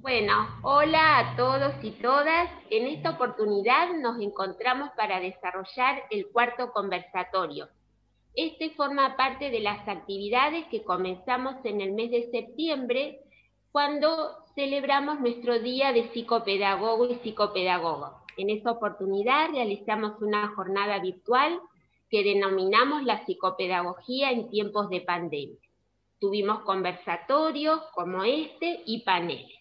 Bueno, hola a todos y todas. En esta oportunidad nos encontramos para desarrollar el cuarto conversatorio. Este forma parte de las actividades que comenzamos en el mes de septiembre, cuando celebramos nuestro Día de Psicopedagogo y Psicopedagoga. En esta oportunidad realizamos una jornada virtual que denominamos la psicopedagogía en tiempos de pandemia. Tuvimos conversatorios como este y paneles.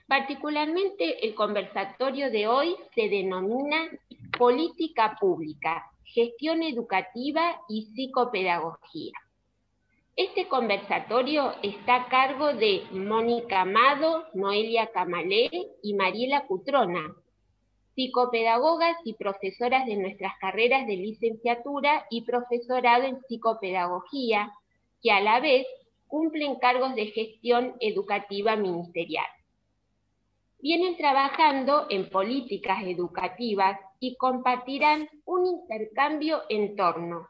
Particularmente el conversatorio de hoy se denomina Política Pública, Gestión Educativa y Psicopedagogía. Este conversatorio está a cargo de Mónica Amado, Noelia Camalé y Mariela Cutrona, psicopedagogas y profesoras de nuestras carreras de licenciatura y profesorado en psicopedagogía, que a la vez cumplen cargos de gestión educativa ministerial. Vienen trabajando en políticas educativas y compartirán un intercambio en torno.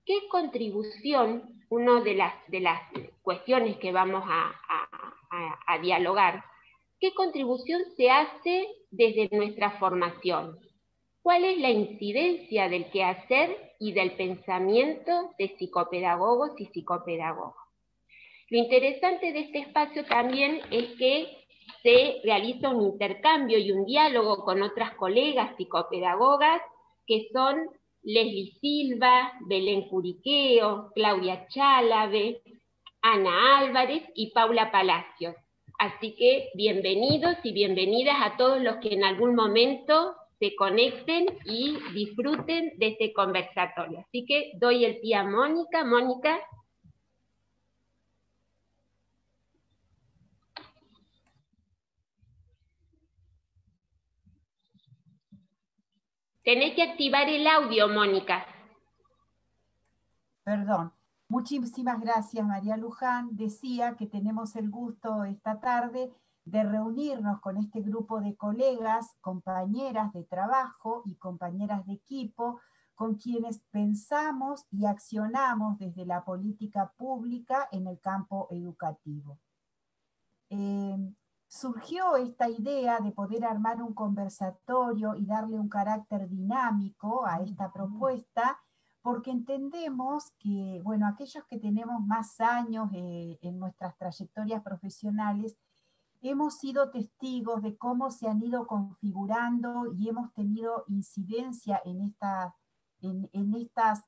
¿Qué contribución, una de las cuestiones que vamos a dialogar, qué contribución se hace desde nuestra formación? ¿Cuál es la incidencia del quehacer y del pensamiento de psicopedagogos y psicopedagogas? Lo interesante de este espacio también es que se realiza un intercambio y un diálogo con otras colegas psicopedagogas que son Leslie Silva, Belén Curiqueo, Claudia Chálave, Ana Álvarez y Paula Palacios. Así que bienvenidos y bienvenidas a todos los que en algún momento se conecten y disfruten de este conversatorio. Así que doy el pie a Mónica. Mónica. Tenés que activar el audio, Mónica. Perdón. Muchísimas gracias, María Luján. Decía que tenemos el gusto esta tarde de reunirnos con este grupo de colegas, compañeras de trabajo y compañeras de equipo, con quienes pensamos y accionamos desde la política pública en el campo educativo. Surgió esta idea de poder armar un conversatorio y darle un carácter dinámico a esta propuesta, porque entendemos que, bueno, aquellos que tenemos más años en nuestras trayectorias profesionales, hemos sido testigos de cómo se han ido configurando y hemos tenido incidencia en estas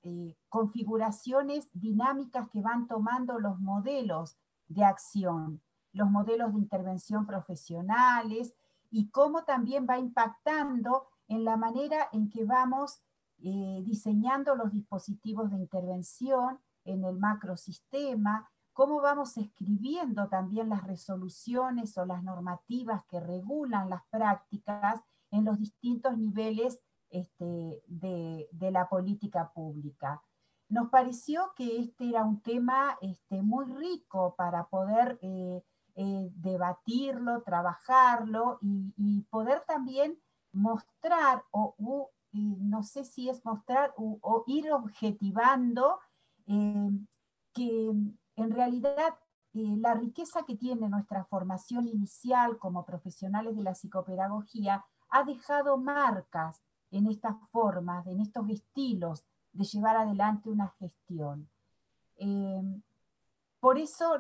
configuraciones dinámicas que van tomando los modelos de acción, los modelos de intervención profesionales, y cómo también va impactando en la manera en que vamos diseñando los dispositivos de intervención en el macrosistema, cómo vamos escribiendo también las resoluciones o las normativas que regulan las prácticas en los distintos niveles de la política pública. Nos pareció que este era un tema muy rico para poder debatirlo, trabajarlo y poder también mostrar, no sé si es mostrar o ir objetivando que en realidad la riqueza que tiene nuestra formación inicial como profesionales de la psicopedagogía ha dejado marcas en estas formas, en estos estilos de llevar adelante una gestión. Por eso,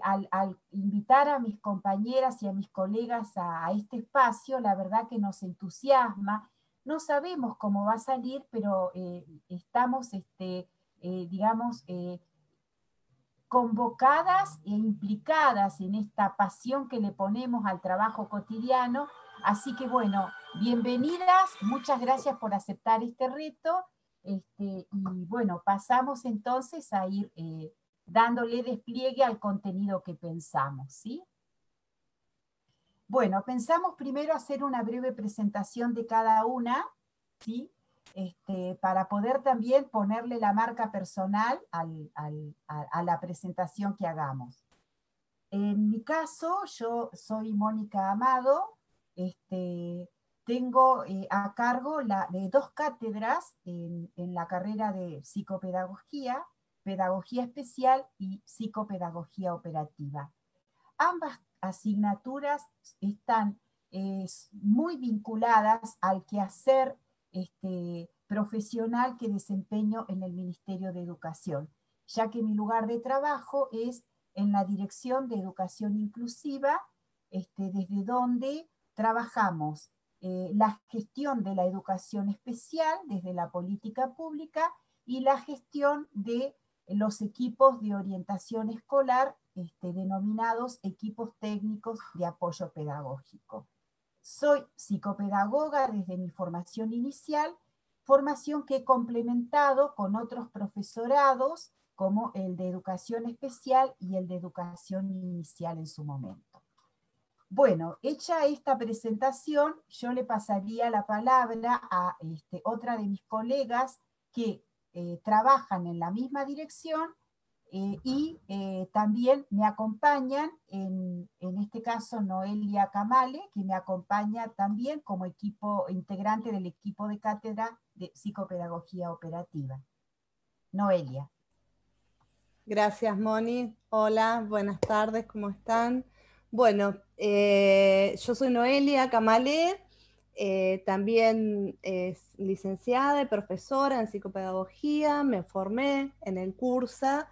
al invitar a mis compañeras y a mis colegas a este espacio, la verdad que nos entusiasma. No sabemos cómo va a salir, pero estamos, digamos, convocadas e implicadas en esta pasión que le ponemos al trabajo cotidiano. Así que bueno, bienvenidas, muchas gracias por aceptar este reto, y bueno, pasamos entonces a ir dándole despliegue al contenido que pensamos, ¿sí? Bueno, pensamos primero hacer una breve presentación de cada una, ¿sí? Para poder también ponerle la marca personal a la presentación que hagamos. En mi caso, yo soy Mónica Amado, tengo a cargo de 2 cátedras en la carrera de psicopedagogía, pedagogía especial y psicopedagogía operativa. Ambas asignaturas están muy vinculadas al quehacer profesional que desempeño en el Ministerio de Educación, ya que mi lugar de trabajo es en la Dirección de Educación Inclusiva, desde donde trabajamos la gestión de la educación especial desde la política pública y la gestión de los equipos de orientación escolar, denominados equipos técnicos de apoyo pedagógico. Soy psicopedagoga desde mi formación inicial, formación que he complementado con otros profesorados, como el de educación especial y el de educación inicial en su momento. Bueno, hecha esta presentación, yo le pasaría la palabra a otra de mis colegas que trabajan en la misma dirección y también me acompañan, en este caso Noelia Camale, que me acompaña también como integrante del equipo de cátedra de psicopedagogía operativa. Noelia. Gracias, Moni. Hola, buenas tardes, ¿cómo están? Bueno, yo soy Noelia Camale, también es licenciada y profesora en psicopedagogía, me formé en el CURSA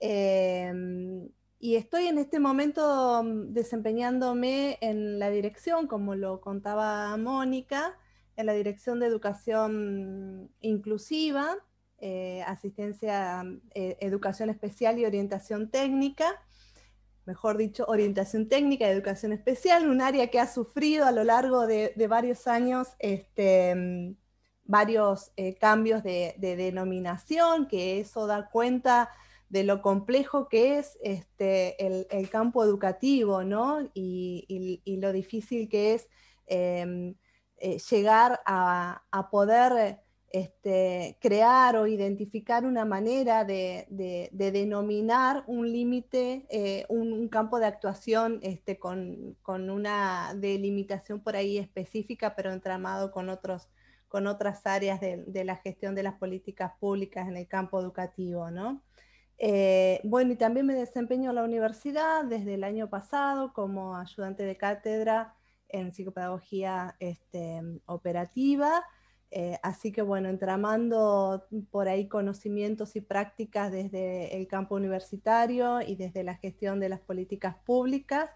y estoy en este momento desempeñándome en la dirección, como lo contaba Mónica, en la Dirección de Educación Inclusiva, asistencia, educación especial y orientación técnica, mejor dicho, orientación técnica y educación especial, un área que ha sufrido a lo largo de varios años varios cambios de denominación, que eso da cuenta de lo complejo que es el campo educativo, ¿no? Y lo difícil que es llegar a poder crear o identificar una manera de denominar un límite, un campo de actuación con una delimitación por ahí específica, pero entramado con otras áreas de la gestión de las políticas públicas en el campo educativo, ¿no? Bueno, y también me desempeño en la universidad desde el año pasado como ayudante de cátedra en psicopedagogía operativa, así que bueno, entramando por ahí conocimientos y prácticas desde el campo universitario y desde la gestión de las políticas públicas,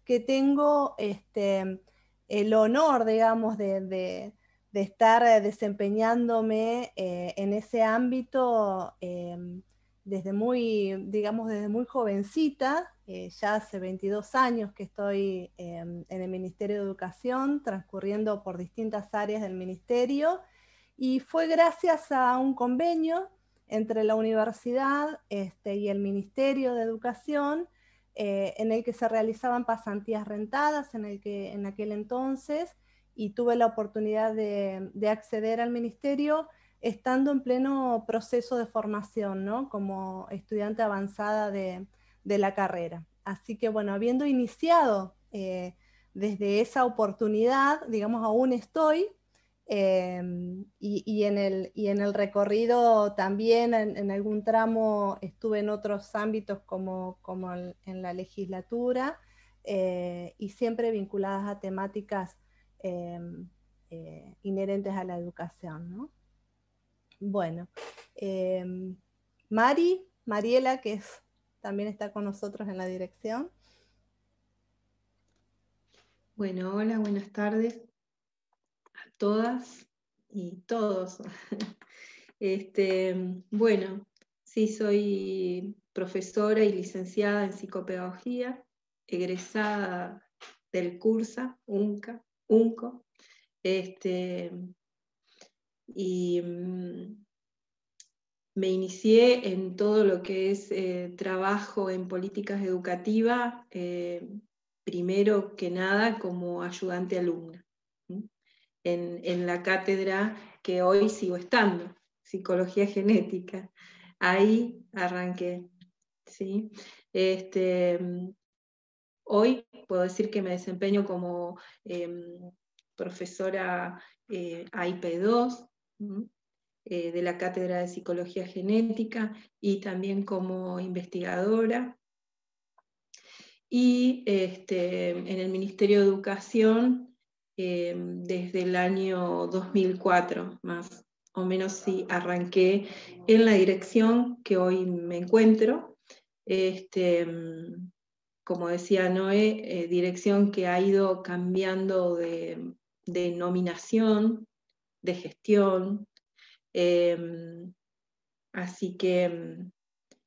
que tengo el honor, digamos, de estar desempeñándome en ese ámbito desde muy jovencita, ya hace 22 años que estoy en el Ministerio de Educación, transcurriendo por distintas áreas del ministerio, y fue gracias a un convenio entre la universidad y el Ministerio de Educación, en el que se realizaban pasantías rentadas en aquel entonces, y tuve la oportunidad de acceder al ministerio estando en pleno proceso de formación, ¿no? Como estudiante avanzada de la carrera. Así que bueno, habiendo iniciado desde esa oportunidad, digamos, aún estoy, y en el recorrido también en algún tramo estuve en otros ámbitos como en la legislatura, y siempre vinculadas a temáticas inherentes a la educación, ¿no? Bueno, Mariela, que también está con nosotros en la dirección. Bueno, hola, buenas tardes a todas y todos. Bueno, sí, soy profesora y licenciada en psicopedagogía, egresada del CURSA, UNCO, y me inicié en todo lo que es trabajo en políticas educativas, primero que nada como ayudante alumna, en la cátedra que hoy sigo estando, Psicología Genética. Ahí arranqué, ¿sí? Hoy puedo decir que me desempeño como profesora AIP2, de la Cátedra de Psicología Genética, y también como investigadora. y en el Ministerio de Educación desde el año 2004, más o menos sí, arranqué en la dirección que hoy me encuentro. Como decía Noé, dirección que ha ido cambiando de nominación, de gestión, así que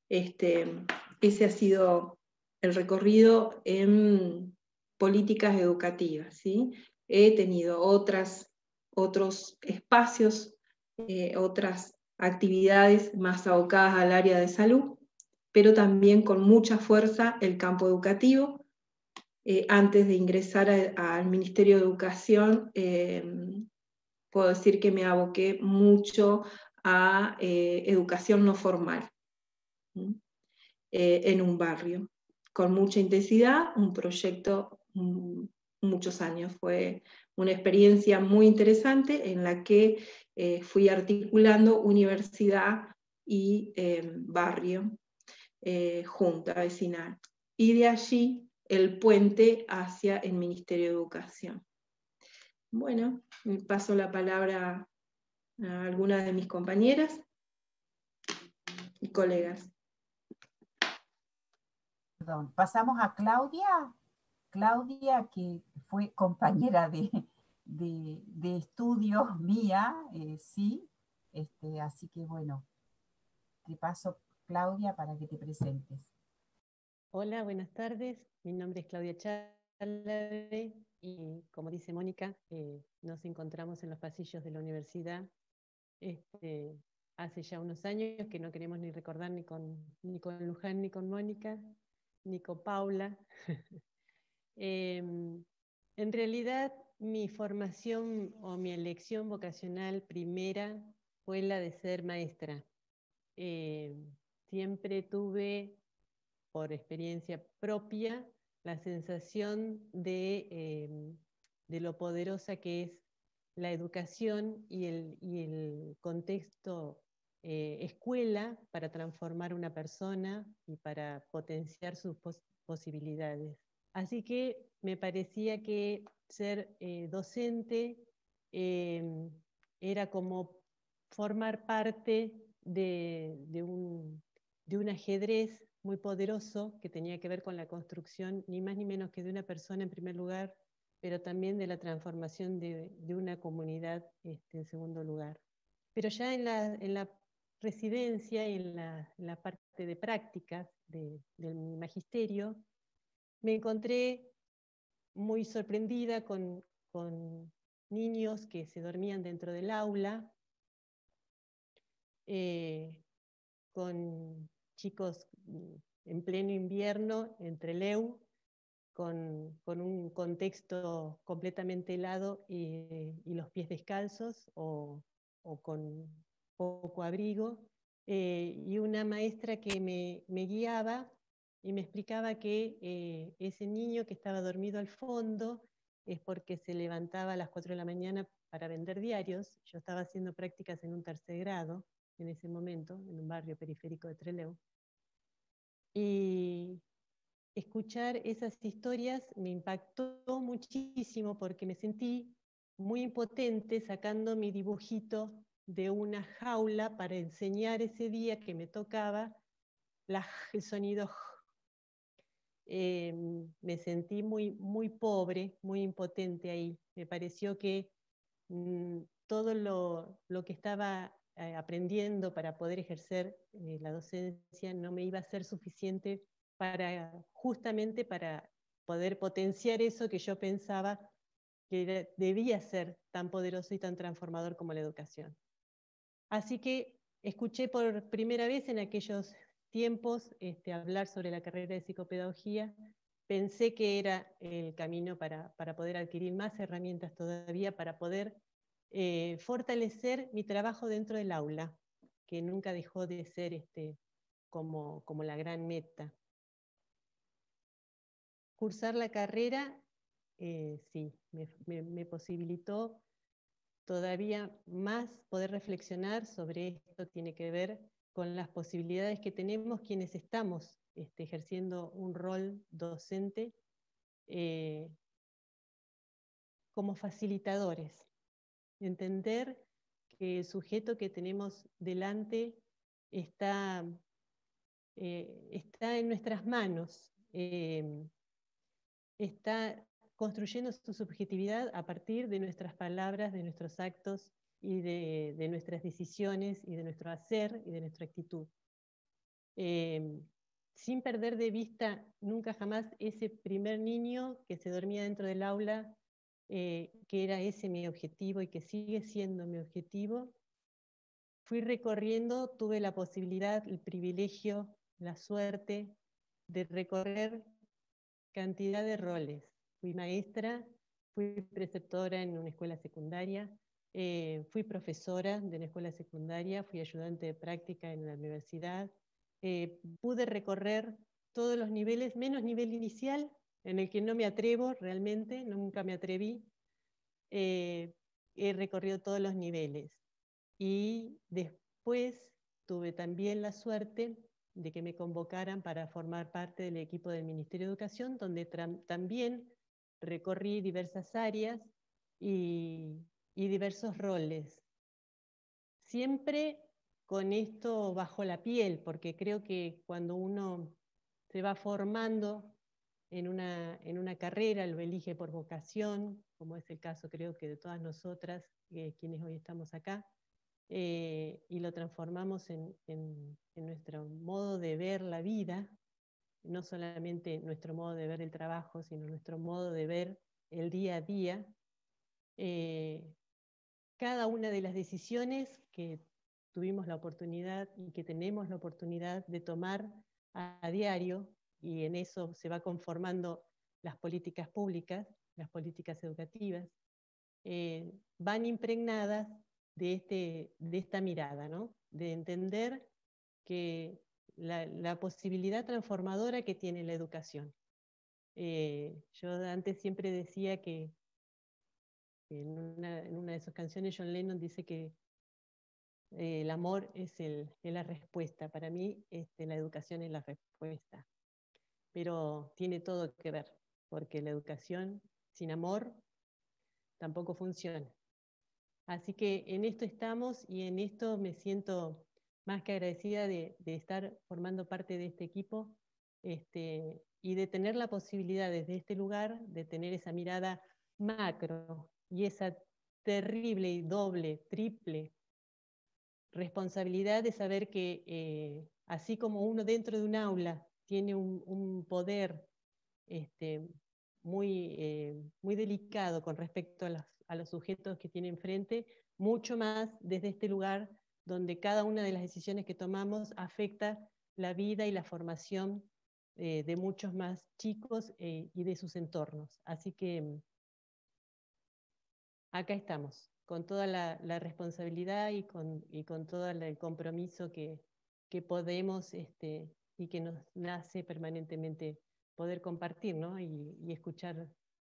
ese ha sido el recorrido en políticas educativas, ¿sí? He tenido otros espacios, otras actividades más abocadas al área de salud, pero también con mucha fuerza el campo educativo. Antes de ingresar al Ministerio de Educación, puedo decir que me aboqué mucho a educación no formal, en un barrio, con mucha intensidad, un proyecto muchos años. Fue una experiencia muy interesante en la que fui articulando universidad y barrio, junta vecinal. Y de allí el puente hacia el Ministerio de Educación. Bueno, paso la palabra a algunas de mis compañeras y colegas. Perdón, pasamos a Claudia. Claudia, que fue compañera de estudios mía, sí. Así que bueno, te paso, Claudia, para que te presentes. Hola, buenas tardes. Mi nombre es Claudia Chalave y, como dice Mónica, nos encontramos en los pasillos de la universidad hace ya unos años que no queremos ni recordar ni con Luján, ni con Mónica, ni con Paula. En realidad, mi formación o mi elección vocacional primera fue la de ser maestra. Siempre tuve, por experiencia propia, la sensación de lo poderosa que es la educación y el contexto escuela para transformar una persona y para potenciar sus posibilidades. Así que me parecía que ser docente era como formar parte de un ajedrez muy poderoso que tenía que ver con la construcción, ni más ni menos que de una persona en primer lugar, pero también de la transformación de una comunidad en segundo lugar. Pero ya en la residencia y en la parte de prácticas del magisterio, me encontré muy sorprendida con niños que se dormían dentro del aula, con chicos en pleno invierno en Trelew, con un contexto completamente helado y los pies descalzos o con poco abrigo, y una maestra que me guiaba y me explicaba que ese niño que estaba dormido al fondo es porque se levantaba a las 4 de la mañana para vender diarios. Yo estaba haciendo prácticas en un tercer grado en ese momento, en un barrio periférico de Trelew. Y escuchar esas historias me impactó muchísimo porque me sentí muy impotente sacando mi dibujito de una jaula para enseñar ese día que me tocaba el sonido. Me sentí muy, muy pobre, muy impotente ahí. Me pareció que todo lo que estaba aprendiendo para poder ejercer la docencia no me iba a ser suficiente justamente para poder potenciar eso que yo pensaba que debía ser tan poderoso y tan transformador como la educación. Así que escuché por primera vez en aquellos tiempos hablar sobre la carrera de psicopedagogía. Pensé que era el camino para poder adquirir más herramientas todavía, para poder fortalecer mi trabajo dentro del aula, que nunca dejó de ser como la gran meta. Cursar la carrera, sí, me posibilitó todavía más poder reflexionar sobre esto. Tiene que ver con las posibilidades que tenemos quienes estamos ejerciendo un rol docente como facilitadores. Entender que el sujeto que tenemos delante está en nuestras manos, está construyendo su subjetividad a partir de nuestras palabras, de nuestros actos y de nuestras decisiones y de nuestro hacer y de nuestra actitud. Sin perder de vista nunca jamás ese primer niño que se dormía dentro del aula, que era ese mi objetivo y que sigue siendo mi objetivo. Fui recorriendo, tuve la posibilidad, el privilegio, la suerte de recorrer cantidad de roles. Fui maestra, fui preceptora en una escuela secundaria, fui profesora de una escuela secundaria, fui ayudante de práctica en la universidad. Pude recorrer todos los niveles, menos nivel inicial, en el que no me atrevo realmente, nunca me atreví. He recorrido todos los niveles. Y después tuve también la suerte de que me convocaran para formar parte del equipo del Ministerio de Educación, donde también recorrí diversas áreas y diversos roles. Siempre con esto bajo la piel, porque creo que cuando uno se va formando en una carrera, lo elige por vocación, como es el caso creo que de todas nosotras, quienes hoy estamos acá, y lo transformamos en nuestro modo de ver la vida, no solamente nuestro modo de ver el trabajo, sino nuestro modo de ver el día a día. Cada una de las decisiones que tuvimos la oportunidad y que tenemos la oportunidad de tomar a diario, y en eso se va conformando las políticas públicas, las políticas educativas, van impregnadas de esta mirada, ¿no? De entender que la posibilidad transformadora que tiene la educación. Yo antes siempre decía que en una de sus canciones John Lennon dice que el amor es la respuesta. Para mí la educación es la respuesta. Pero tiene todo que ver, porque la educación sin amor tampoco funciona. Así que en esto estamos y en esto me siento más que agradecida de estar formando parte de este equipo y de tener la posibilidad desde este lugar de tener esa mirada macro y esa terrible y doble, triple responsabilidad de saber que así como uno dentro de un aula tiene un poder muy delicado con respecto a los sujetos que tiene enfrente, mucho más desde este lugar donde cada una de las decisiones que tomamos afecta la vida y la formación de muchos más chicos y de sus entornos. Así que acá estamos, con toda la responsabilidad y con todo el compromiso que podemos y que nos nace permanentemente poder compartir, ¿no? y escuchar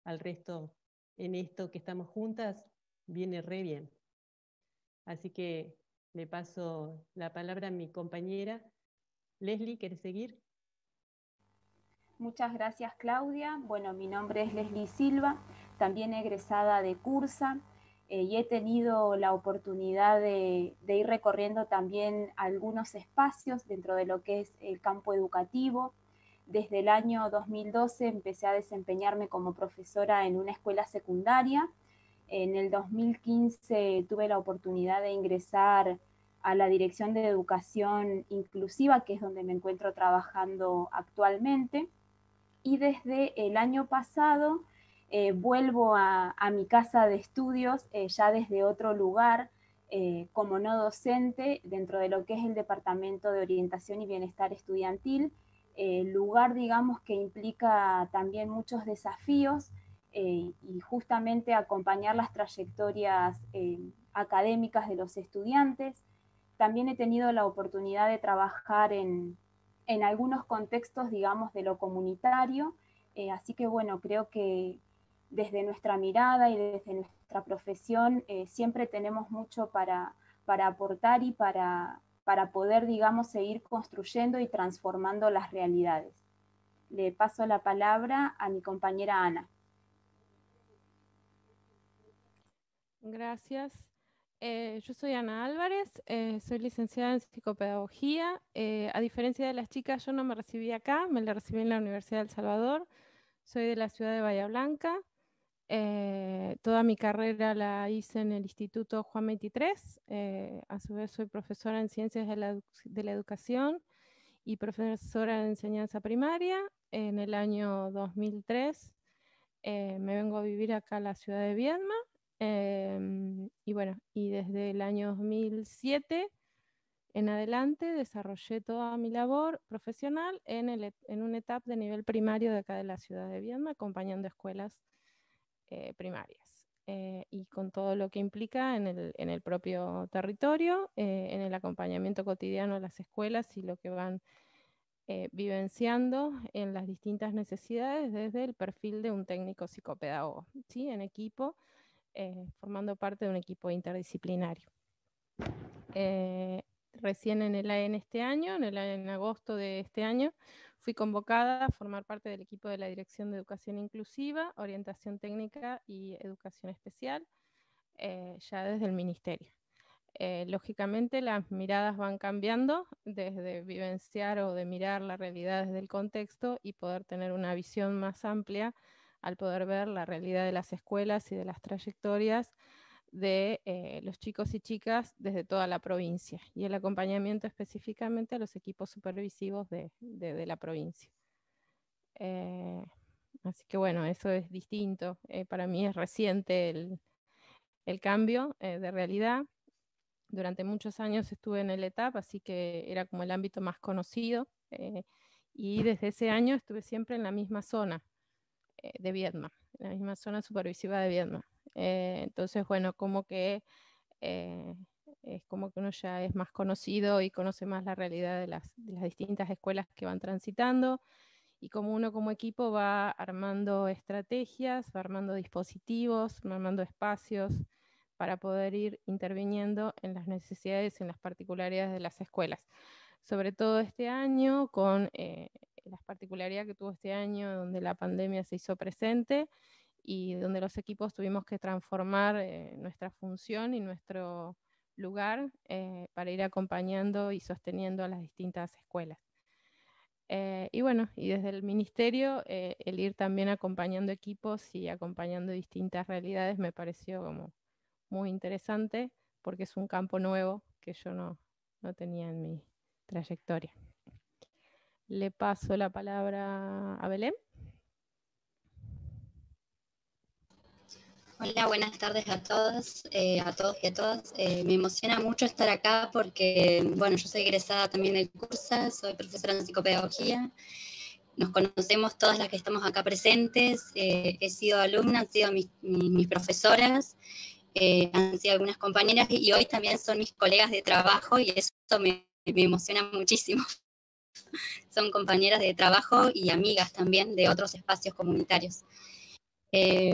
al resto en esto que estamos juntas, viene re bien. Así que le paso la palabra a mi compañera. Leslie, ¿querés seguir? Muchas gracias, Claudia. Bueno, mi nombre es Leslie Silva, también egresada de Cursa, y he tenido la oportunidad de ir recorriendo también algunos espacios dentro de lo que es el campo educativo. Desde el año 2012 empecé a desempeñarme como profesora en una escuela secundaria. En el 2015 tuve la oportunidad de ingresar a la Dirección de Educación Inclusiva, que es donde me encuentro trabajando actualmente. Y desde el año pasado vuelvo a mi casa de estudios, ya desde otro lugar, como no docente, dentro de lo que es el Departamento de Orientación y Bienestar Estudiantil, lugar, digamos, que implica también muchos desafíos y justamente acompañar las trayectorias académicas de los estudiantes. También he tenido la oportunidad de trabajar en algunos contextos, digamos, de lo comunitario, así que bueno, creo que desde nuestra mirada y desde nuestra profesión siempre tenemos mucho para aportar y para para poder, digamos, seguir construyendo y transformando las realidades. Le paso la palabra a mi compañera Ana. Gracias. Yo soy Ana Álvarez, soy licenciada en psicopedagogía. A diferencia de las chicas, yo no me recibí acá, me la recibí en la Universidad de El Salvador. Soy de la ciudad de Bahía Blanca. Toda mi carrera la hice en el Instituto Juan 23. A su vez soy profesora en Ciencias de la Educación y profesora de enseñanza primaria. En el año 2003 me vengo a vivir acá a la ciudad de Viedma. Y bueno, y desde el año 2007 en adelante desarrollé toda mi labor profesional en una etapa de nivel primario de acá de la ciudad de Viedma, acompañando escuelas primarias. Y con todo lo que implica en el propio territorio, en el acompañamiento cotidiano a las escuelas y lo que van vivenciando en las distintas necesidades desde el perfil de un técnico psicopedagogo, ¿sí? En equipo, formando parte de un equipo interdisciplinario. Recién en este año, en agosto de este año, fui convocada a formar parte del equipo de la Dirección de Educación Inclusiva, Orientación Técnica y Educación Especial, ya desde el Ministerio. Lógicamente las miradas van cambiando desde vivenciar o de mirar la realidad desde el contexto y poder tener una visión más amplia al poder ver la realidad de las escuelas y de las trayectorias de los chicos y chicas desde toda la provincia y el acompañamiento específicamente a los equipos supervisivos de la provincia. Así que bueno, eso es distinto. Para mí es reciente el cambio de realidad. Durante muchos años estuve en el ETAP, así que era como el ámbito más conocido. Y desde ese año estuve siempre en la misma zona de Viedma, en la misma zona supervisiva de Viedma. Entonces, bueno, como que es como que uno ya es más conocido y conoce más la realidad de las distintas escuelas que van transitando, y como uno como equipo va armando estrategias, va armando dispositivos, va armando espacios para poder ir interviniendo en las necesidades y en las particularidades de las escuelas. Sobre todo este año, con las particularidades que tuvo este año, donde la pandemia se hizo presente y donde los equipos tuvimos que transformar nuestra función y nuestro lugar para ir acompañando y sosteniendo a las distintas escuelas. Y bueno, y desde el Ministerio, el ir también acompañando equipos y acompañando distintas realidades me pareció como muy interesante, porque es un campo nuevo que yo no tenía en mi trayectoria. Le paso la palabra a Belén. Hola, buenas tardes a todos y a todas. Me emociona mucho estar acá porque, bueno, yo soy egresada también del Cursa, soy profesora en psicopedagogía. Nos conocemos todas las que estamos acá presentes. He sido alumna, han sido mis profesoras, han sido algunas compañeras y hoy también son mis colegas de trabajo y eso me emociona muchísimo. Son compañeras de trabajo y amigas también de otros espacios comunitarios.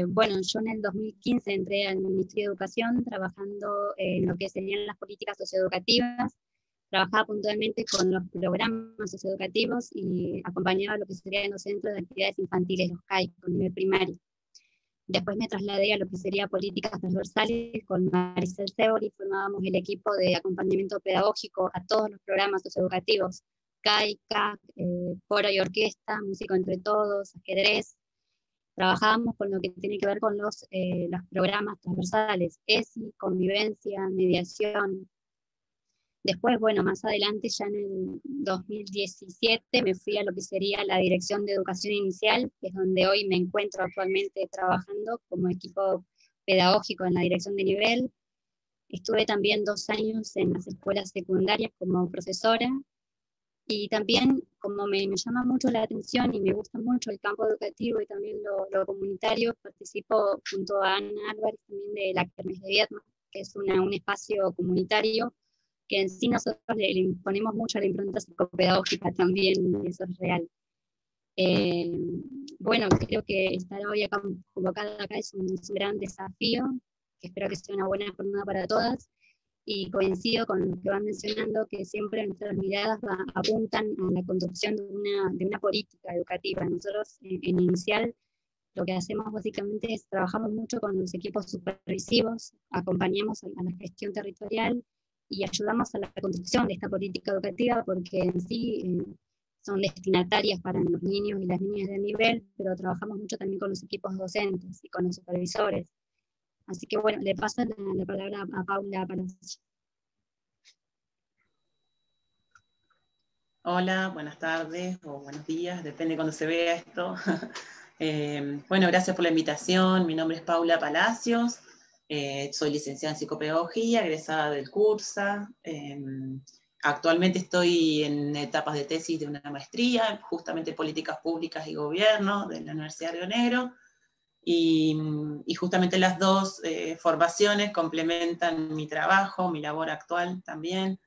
Bueno, yo en el 2015 entré al Ministerio de Educación trabajando en lo que serían las políticas socioeducativas. Trabajaba puntualmente con los programas socioeducativos y acompañaba lo que serían los centros de actividades infantiles, los CAI, con nivel primario. Después me trasladé a lo que sería políticas transversales con Maricel Sebori, formábamos el equipo de acompañamiento pedagógico a todos los programas socioeducativos, CAI, CAC, coro y orquesta, músico entre todos, ajedrez. Trabajábamos con lo que tiene que ver con los programas transversales, ESI, convivencia, mediación. Después, bueno, más adelante, ya en el 2017, me fui a lo que sería la Dirección de Educación Inicial, que es donde hoy me encuentro actualmente trabajando como equipo pedagógico en la dirección de nivel. Estuve también 2 años en las escuelas secundarias como profesora. Y también, como me llama mucho la atención y me gusta mucho el campo educativo y también lo comunitario, participo junto a Ana Álvarez también de la Kermés de Viedma, que es un espacio comunitario que en sí nosotros le imponemos mucho a la impronta psicopedagógica también, y eso es real. Bueno, creo que estar hoy acá convocada acá es un gran desafío, que espero que sea una buena jornada para todas. Y coincido con lo que van mencionando, que siempre nuestras miradas apuntan a la conducción de una política educativa. Nosotros en Inicial lo que hacemos básicamente es trabajamos mucho con los equipos supervisivos, acompañamos a la gestión territorial y ayudamos a la construcción de esta política educativa, porque en sí son destinatarias para los niños y las niñas de nivel, pero trabajamos mucho también con los equipos docentes y con los supervisores. Así que bueno, le paso la palabra a Paula para... Hola, buenas tardes o buenos días, depende de cuando se vea esto. Bueno, gracias por la invitación. Mi nombre es Paula Palacios, soy licenciada en psicopedagogía, egresada del CURSA. Actualmente estoy en etapas de tesis de una maestría, justamente políticas públicas y gobierno, de la Universidad de Río Negro. Y justamente las dos formaciones complementan mi trabajo, mi labor actual también.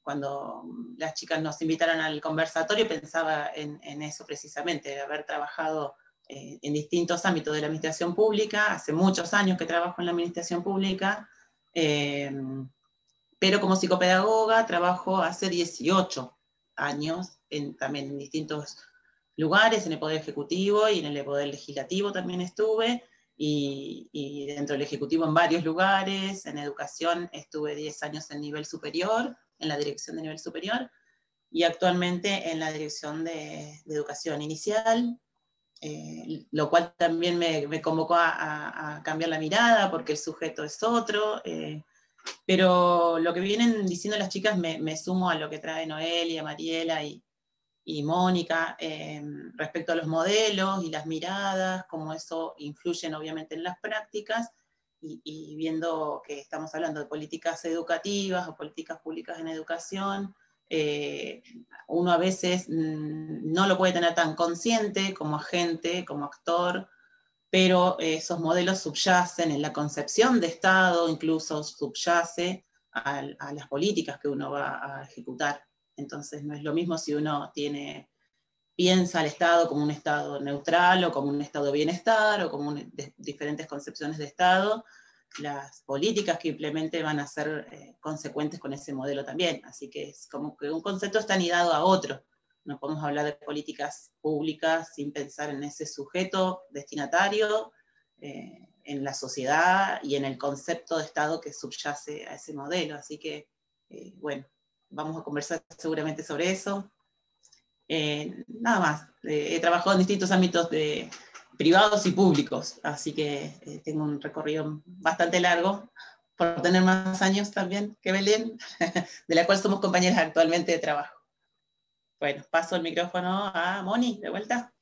Cuando las chicas nos invitaron al conversatorio pensaba en eso precisamente, de haber trabajado en distintos ámbitos de la administración pública. Hace muchos años que trabajo en la administración pública, pero como psicopedagoga trabajo hace 18 años también en distintos lugares, en el Poder Ejecutivo y en el Poder Legislativo también estuve, y dentro del Ejecutivo en varios lugares. En educación estuve 10 años en nivel superior, en la dirección de nivel superior, y actualmente en la dirección de educación inicial, lo cual también me convocó a cambiar la mirada, porque el sujeto es otro, pero lo que vienen diciendo las chicas me sumo a lo que trae Noelia, Mariela y Mónica, respecto a los modelos y las miradas, cómo eso influyen obviamente en las prácticas, y viendo que estamos hablando de políticas educativas o políticas públicas en educación, uno a veces no lo puede tener tan consciente como agente, como actor, pero esos modelos subyacen en la concepción de Estado, incluso subyace a las políticas que uno va a ejecutar. Entonces no es lo mismo si uno piensa al Estado como un Estado neutral, o como un Estado de bienestar, o como diferentes concepciones de Estado. Las políticas que implemente van a ser consecuentes con ese modelo también. Así que es como que un concepto está anidado a otro. No podemos hablar de políticas públicas sin pensar en ese sujeto destinatario, en la sociedad y en el concepto de Estado que subyace a ese modelo. Así que, bueno, vamos a conversar seguramente sobre eso. Nada más, he trabajado en distintos ámbitos privados y públicos, así que tengo un recorrido bastante largo, por tener más años también que Belén, de la cual somos compañeras actualmente de trabajo. Bueno, paso el micrófono a Moni, de vuelta.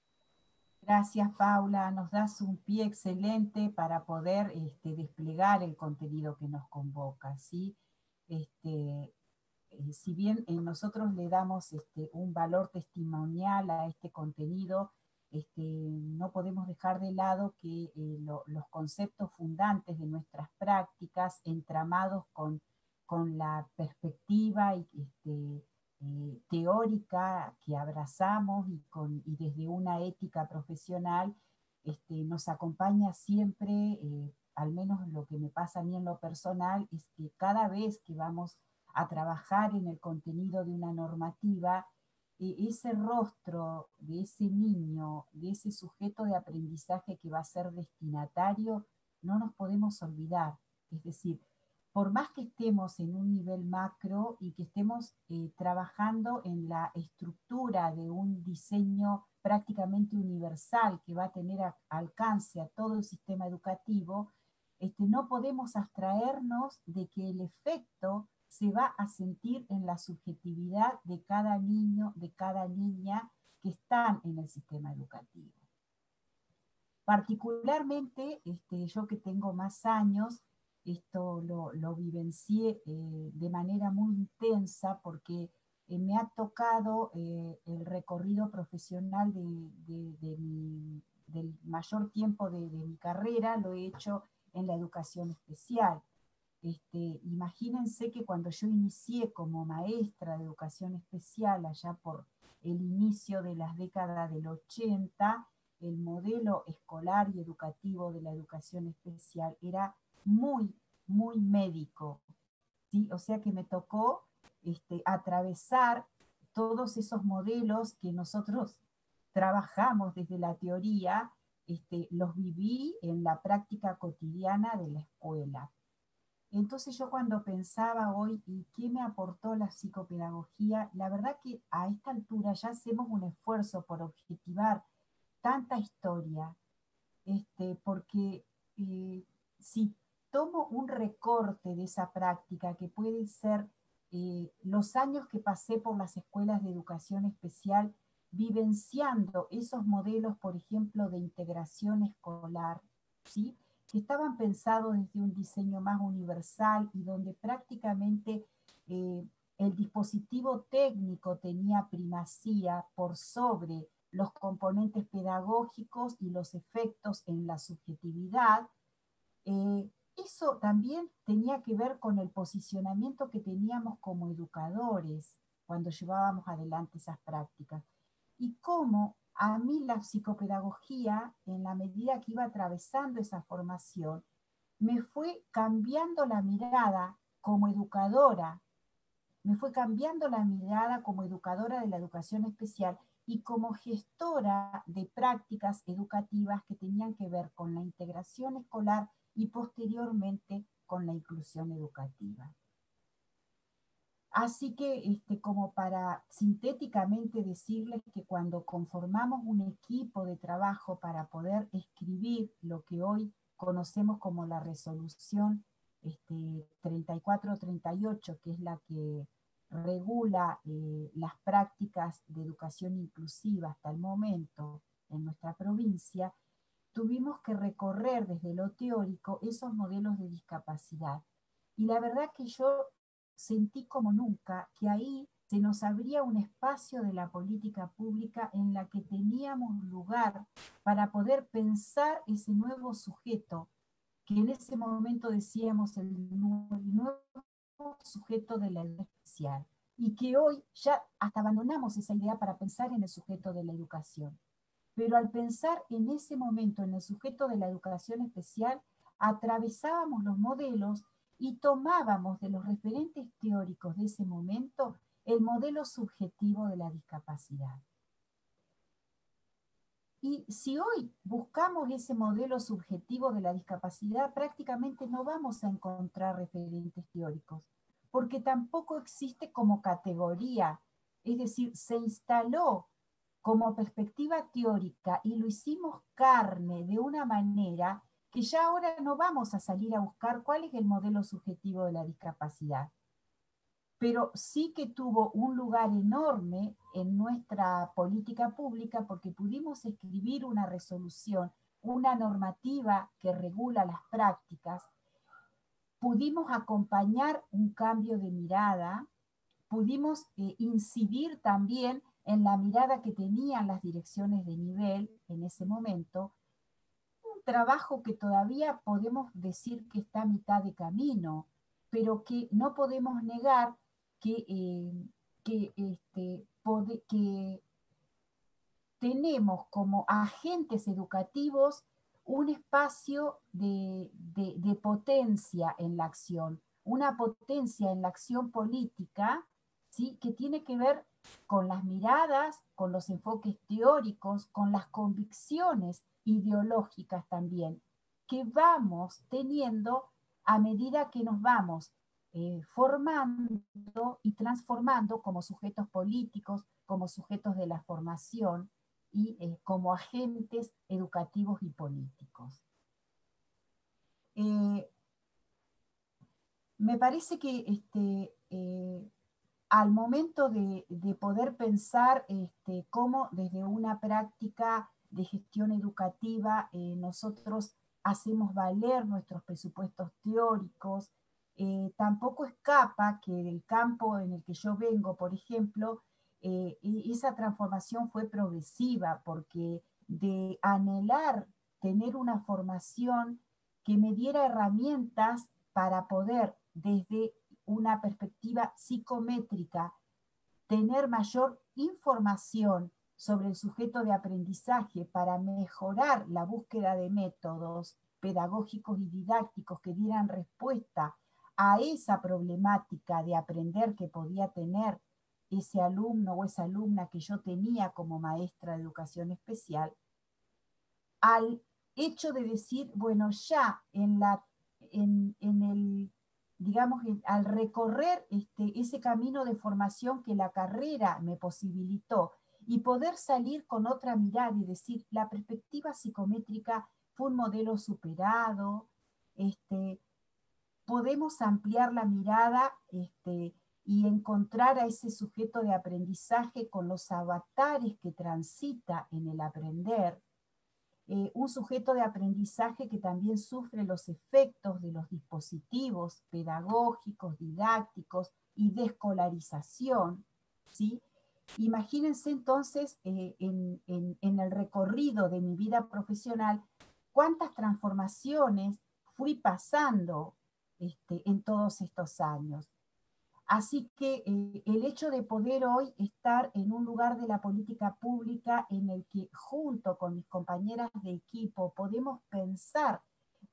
Gracias, Paula. Nos das un pie excelente para poder desplegar el contenido que nos convoca, ¿sí? Si bien nosotros le damos un valor testimonial a este contenido, no podemos dejar de lado que los conceptos fundantes de nuestras prácticas, entramados con la perspectiva teórica que abrazamos y desde una ética profesional, nos acompaña siempre, al menos lo que me pasa a mí en lo personal, es que cada vez que vamos a trabajar en el contenido de una normativa, ese rostro de ese niño, de ese sujeto de aprendizaje que va a ser destinatario, no nos podemos olvidar. Es decir, por más que estemos en un nivel macro y que estemos trabajando en la estructura de un diseño prácticamente universal que va a tener alcance a todo el sistema educativo, no podemos abstraernos de que el efecto se va a sentir en la subjetividad de cada niño, de cada niña que están en el sistema educativo. Particularmente, yo que tengo más años, esto lo vivencié de manera muy intensa, porque me ha tocado el recorrido profesional del mayor tiempo de mi carrera, lo he hecho en la educación especial. Imagínense que cuando yo inicié como maestra de educación especial, allá por el inicio de las décadas del 80, el modelo escolar y educativo de la educación especial era muy, muy médico. ¿sí? O sea que me tocó atravesar todos esos modelos que nosotros trabajamos desde la teoría, los viví en la práctica cotidiana de la escuela. Entonces yo cuando pensaba hoy, ¿y qué me aportó la psicopedagogía? La verdad que a esta altura ya hacemos un esfuerzo por objetivar tanta historia, porque si tomo un recorte de esa práctica, que puede ser los años que pasé por las escuelas de educación especial, vivenciando esos modelos, por ejemplo, de integración escolar, ¿sí? Que estaban pensados desde un diseño más universal y donde prácticamente el dispositivo técnico tenía primacía por sobre los componentes pedagógicos y los efectos en la subjetividad. Eso también tenía que ver con el posicionamiento que teníamos como educadores cuando llevábamos adelante esas prácticas. Y cómo a mí la psicopedagogía, en la medida que iba atravesando esa formación, me fue cambiando la mirada como educadora, me fue cambiando la mirada como educadora de la educación especial y como gestora de prácticas educativas que tenían que ver con la integración escolar y posteriormente con la inclusión educativa. Así que, como para sintéticamente decirles que cuando conformamos un equipo de trabajo para poder escribir lo que hoy conocemos como la resolución 3438, que es la que regula las prácticas de educación inclusiva hasta el momento en nuestra provincia, tuvimos que recorrer desde lo teórico esos modelos de discapacidad. Y la verdad que yo sentí como nunca que ahí se nos abría un espacio de la política pública en la que teníamos lugar para poder pensar ese nuevo sujeto, que en ese momento decíamos el nuevo sujeto de la educación especial, y que hoy ya hasta abandonamos esa idea para pensar en el sujeto de la educación. Pero al pensar en ese momento en el sujeto de la educación especial, atravesábamos los modelos y tomábamos de los referentes teóricos de ese momento el modelo subjetivo de la discapacidad. Y si hoy buscamos ese modelo subjetivo de la discapacidad, prácticamente no vamos a encontrar referentes teóricos, porque tampoco existe como categoría, es decir, se instaló como perspectiva teórica y lo hicimos carne de una manera que ya ahora no vamos a salir a buscar cuál es el modelo subjetivo de la discapacidad. Pero sí que tuvo un lugar enorme en nuestra política pública porque pudimos escribir una resolución, una normativa que regula las prácticas, pudimos acompañar un cambio de mirada, pudimos incidir también en la mirada que tenían las direcciones de nivel en ese momento, un trabajo que todavía podemos decir que está a mitad de camino, pero que no podemos negar que tenemos como agentes educativos un espacio de potencia en la acción, una potencia en la acción política, ¿sí? Que tiene que ver con las miradas, con los enfoques teóricos, con las convicciones ideológicas también, que vamos teniendo a medida que nos vamos formando y transformando como sujetos políticos, como sujetos de la formación y como agentes educativos y políticos. Me parece que al momento de poder pensar cómo desde una práctica de gestión educativa nosotros hacemos valer nuestros presupuestos teóricos, tampoco escapa que del campo en el que yo vengo, por ejemplo, esa transformación fue progresiva, porque de anhelar tener una formación que me diera herramientas para poder, desde una perspectiva psicométrica, tener mayor información sobre el sujeto de aprendizaje para mejorar la búsqueda de métodos pedagógicos y didácticos que dieran respuesta a esa problemática de aprender que podía tener ese alumno o esa alumna que yo tenía como maestra de educación especial, al hecho de decir, bueno, ya al recorrer ese camino de formación que la carrera me posibilitó y poder salir con otra mirada y decir, la perspectiva psicométrica fue un modelo superado, podemos ampliar la mirada y encontrar a ese sujeto de aprendizaje con los avatares que transita en el aprender, un sujeto de aprendizaje que también sufre los efectos de los dispositivos pedagógicos, didácticos y de escolarización, ¿sí? Imagínense entonces en el recorrido de mi vida profesional, cuántas transformaciones fui pasando en todos estos años. Así que el hecho de poder hoy estar en un lugar de la política pública en el que junto con mis compañeras de equipo podemos pensar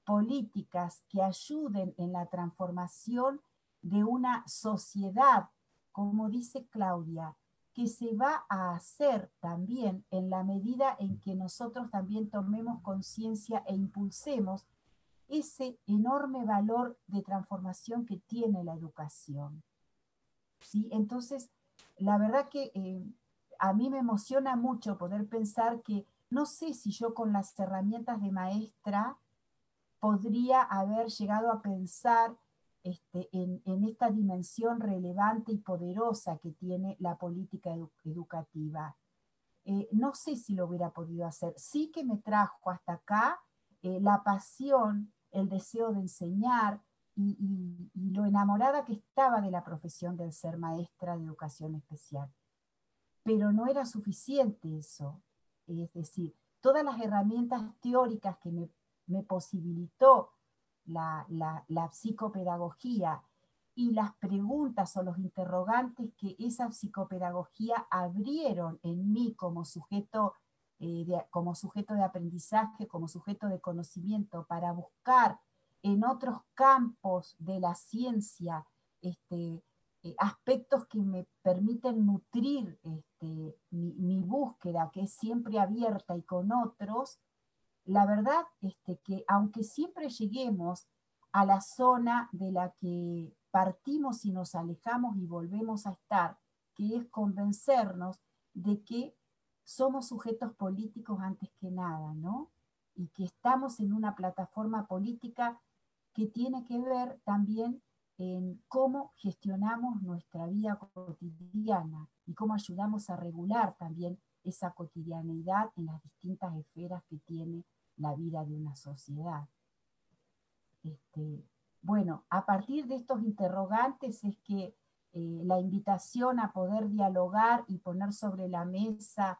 políticas que ayuden en la transformación de una sociedad, como dice Claudia, que se va a hacer también en la medida en que nosotros también tomemos conciencia e impulsemos ese enorme valor de transformación que tiene la educación. ¿Sí? Entonces, la verdad que a mí me emociona mucho poder pensar que no sé si yo con las herramientas de maestra podría haber llegado a pensar en esta dimensión relevante y poderosa que tiene la política educativa. No sé si lo hubiera podido hacer. Sí que me trajo hasta acá la pasión, el deseo de enseñar, y lo enamorada que estaba de la profesión del ser maestra de educación especial. Pero no era suficiente eso. Es decir, todas las herramientas teóricas que me posibilitó la psicopedagogía y las preguntas o los interrogantes que esa psicopedagogía abrieron en mí como sujeto de aprendizaje, como sujeto de conocimiento, para buscar en otros campos de la ciencia aspectos que me permiten nutrir mi búsqueda, que es siempre abierta y con otros, la verdad que aunque siempre lleguemos a la zona de la que partimos y nos alejamos y volvemos a estar, que es convencernos de que somos sujetos políticos antes que nada, ¿no? Y que estamos en una plataforma política que tiene que ver también en cómo gestionamos nuestra vida cotidiana y cómo ayudamos a regular también esa cotidianeidad en las distintas esferas que tiene la vida de una sociedad. Bueno, a partir de estos interrogantes es que la invitación a poder dialogar y poner sobre la mesa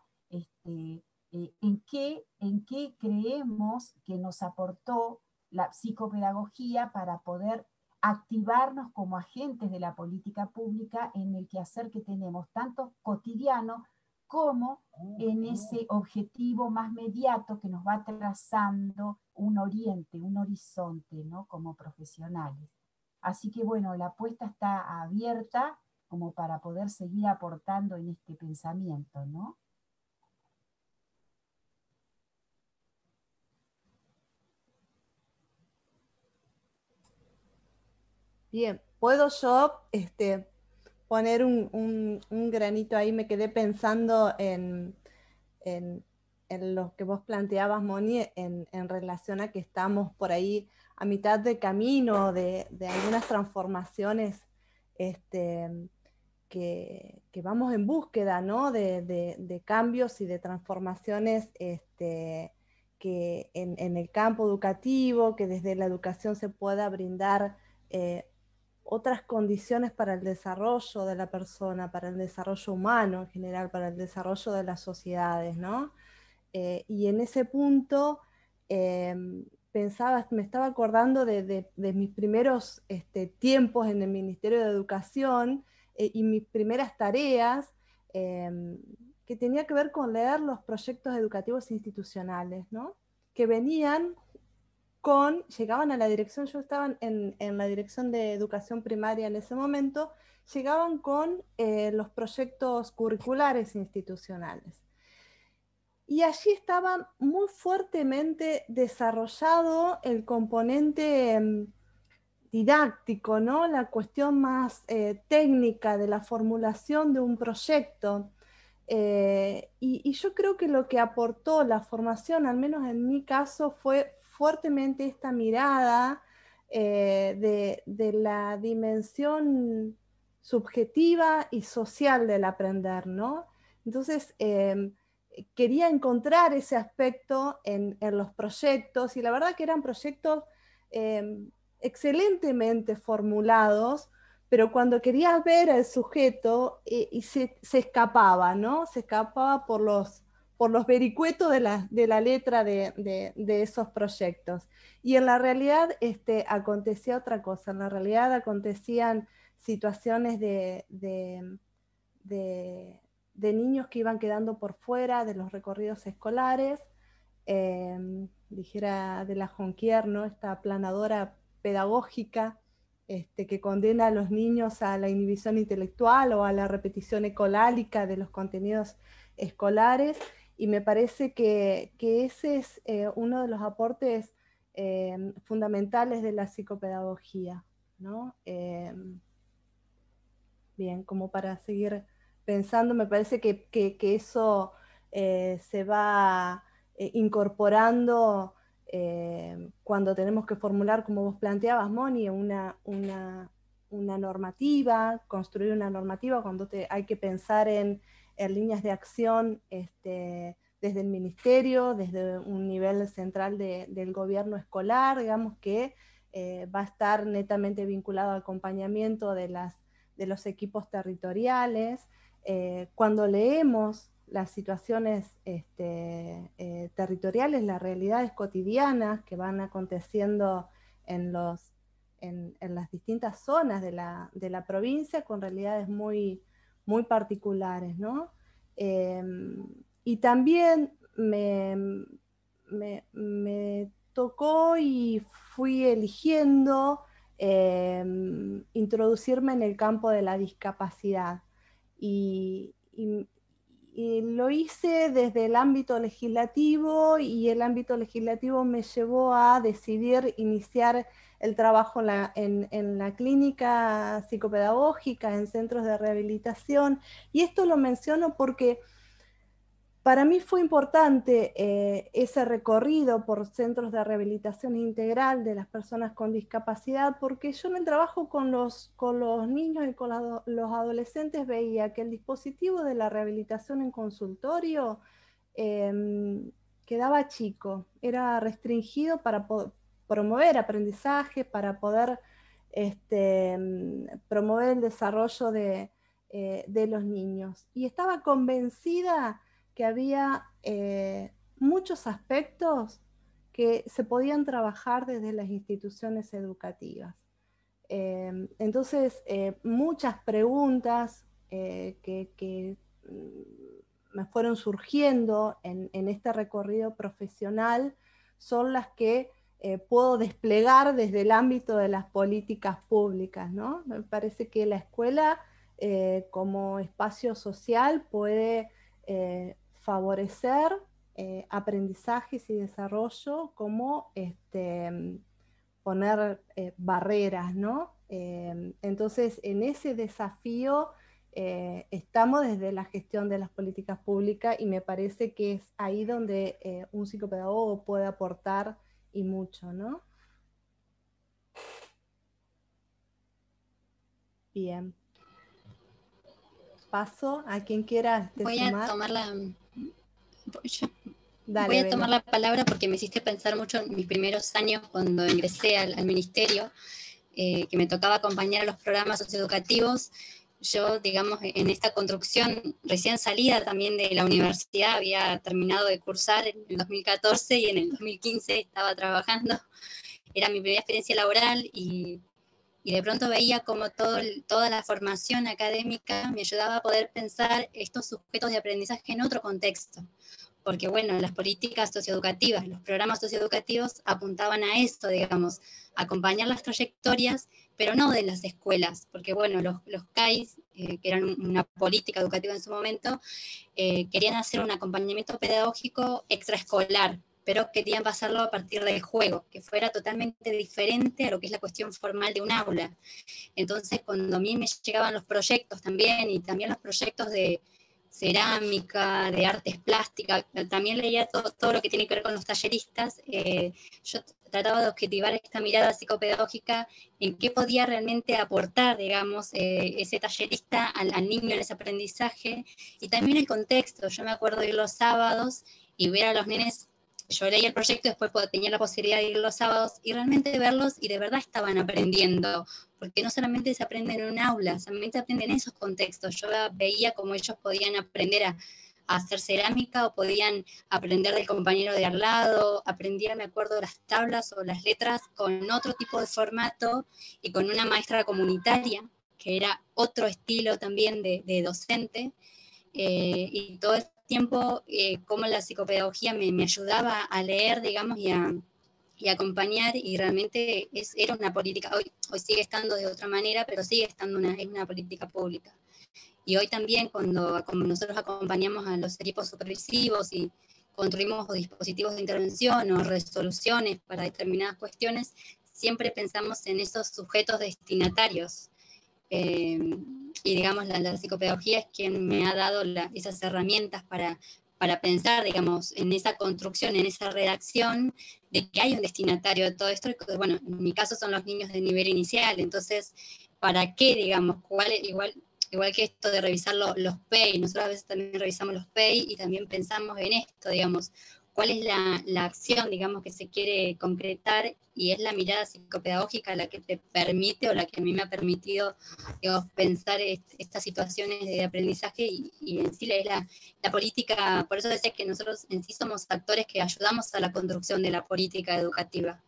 en qué creemos que nos aportó la psicopedagogía para poder activarnos como agentes de la política pública en el quehacer que tenemos, tanto cotidiano como en ese objetivo más mediato que nos va trazando un oriente, un horizonte, ¿no? Como profesionales. Así que bueno, la apuesta está abierta como para poder seguir aportando en este pensamiento, ¿no? Bien, ¿puedo yo poner un granito ahí? Me quedé pensando en lo que vos planteabas, Moni, en relación a que estamos por ahí a mitad de camino de algunas transformaciones que vamos en búsqueda, ¿no? de cambios y de transformaciones que en el campo educativo, que desde la educación se pueda brindar otras condiciones para el desarrollo de la persona, para el desarrollo humano en general, para el desarrollo de las sociedades, ¿no? Y en ese punto me estaba acordando de mis primeros tiempos en el Ministerio de Educación y mis primeras tareas que tenía que ver con leer los proyectos educativos institucionales, ¿no? Que venían llegaban a la dirección, yo estaba en la dirección de educación primaria en ese momento, llegaban con los proyectos curriculares institucionales. Y allí estaba muy fuertemente desarrollado el componente didáctico, ¿no? La cuestión más técnica de la formulación de un proyecto. Y yo creo que lo que aportó la formación, al menos en mi caso, fue fuertemente esta mirada de la dimensión subjetiva y social del aprender, ¿no? Entonces, quería encontrar ese aspecto en los proyectos, y la verdad que eran proyectos excelentemente formulados, pero cuando querías ver al sujeto se escapaba, ¿no? Se escapaba por los vericuetos de la letra de esos proyectos. Y en la realidad acontecía otra cosa, en la realidad acontecían situaciones de niños que iban quedando por fuera de los recorridos escolares, dijera de la Jonquier, ¿no? Esta aplanadora pedagógica que condena a los niños a la inhibición intelectual o a la repetición ecolálica de los contenidos escolares, y me parece que ese es uno de los aportes fundamentales de la psicopedagogía, ¿no? Bien, como para seguir pensando, me parece que eso se va incorporando cuando tenemos que formular, como vos planteabas, Moni, una normativa, construir una normativa, cuando hay que pensar en líneas de acción desde el ministerio, desde un nivel central del gobierno escolar, digamos que va a estar netamente vinculado al acompañamiento de los equipos territoriales. Cuando leemos las situaciones territoriales, las realidades cotidianas que van aconteciendo en las distintas zonas de la provincia, con realidades muy, muy particulares, ¿no? Y también me tocó y fui eligiendo introducirme en el campo de la discapacidad. Y lo hice desde el ámbito legislativo, y el ámbito legislativo me llevó a decidir iniciar el trabajo en la clínica psicopedagógica, en centros de rehabilitación. Y esto lo menciono porque para mí fue importante ese recorrido por centros de rehabilitación integral de las personas con discapacidad, porque yo en el trabajo con los niños y con los adolescentes veía que el dispositivo de la rehabilitación en consultorio quedaba chico, era restringido para promover aprendizaje, para poder promover el desarrollo de los niños. Y estaba convencida que había muchos aspectos que se podían trabajar desde las instituciones educativas. Entonces, muchas preguntas que me fueron surgiendo en este recorrido profesional son las que puedo desplegar desde el ámbito de las políticas públicas, ¿no? Me parece que la escuela como espacio social puede favorecer aprendizajes y desarrollo, como poner barreras, ¿no? Entonces, en ese desafío estamos desde la gestión de las políticas públicas, y me parece que es ahí donde un psicopedagogo puede aportar, y mucho, ¿no? Bien. Paso a quien quiera Voy sumar. a tomar la... Dale, voy a Bela. tomar la palabra porque me hiciste pensar mucho en mis primeros años cuando ingresé al ministerio, que me tocaba acompañar a los programas socioeducativos. Yo, digamos, en esta construcción recién salida también de la universidad, había terminado de cursar en el 2014 y en el 2015 estaba trabajando. Era mi primera experiencia laboral, y de pronto veía como toda la formación académica me ayudaba a poder pensar estos sujetos de aprendizaje en otro contexto, porque bueno, las políticas socioeducativas, los programas socioeducativos apuntaban a esto, digamos, acompañar las trayectorias, pero no de las escuelas, porque bueno, los CAIS, que eran una política educativa en su momento, querían hacer un acompañamiento pedagógico extraescolar, pero querían pasarlo a partir del juego, que fuera totalmente diferente a lo que es la cuestión formal de un aula. Entonces, cuando a mí me llegaban los proyectos también, y también los proyectos de cerámica, de artes plásticas, también leía todo lo que tiene que ver con los talleristas, yo trataba de objetivar esta mirada psicopedagógica en qué podía realmente aportar, digamos, ese tallerista al niño en ese aprendizaje, y también el contexto. Yo me acuerdo de ir los sábados y ver a los nenes. Yo leía el proyecto, después tenía la posibilidad de ir los sábados y realmente verlos, y de verdad estaban aprendiendo, porque no solamente se aprende en un aula, solamente aprenden en esos contextos. Yo veía cómo ellos podían aprender a hacer cerámica, o podían aprender del compañero de al lado, aprendían, me acuerdo, las tablas o las letras con otro tipo de formato y con una maestra comunitaria, que era otro estilo también de docente, y todo el tiempo cómo la psicopedagogía me ayudaba a leer, digamos, y a acompañar, y realmente era una política, hoy sigue estando de otra manera, pero sigue estando es una política pública. Y hoy también, como nosotros acompañamos a los equipos supervisivos y construimos dispositivos de intervención o resoluciones para determinadas cuestiones, siempre pensamos en esos sujetos destinatarios. Y digamos, la psicopedagogía es quien me ha dado esas herramientas para pensar, digamos, en esa construcción, en esa redacción, de que hay un destinatario de todo esto. Bueno, en mi caso son los niños de nivel inicial, entonces, ¿para qué, digamos? Igual que esto de revisar los PEI, nosotros a veces también revisamos los PEI y también pensamos en esto, digamos, cuál es la acción, digamos, que se quiere concretar, y es la mirada psicopedagógica la que te permite, o la que a mí me ha permitido, digamos, pensar estas situaciones de aprendizaje, y en sí es la política. Por eso decía que nosotros en sí somos actores que ayudamos a la construcción de la política educativa,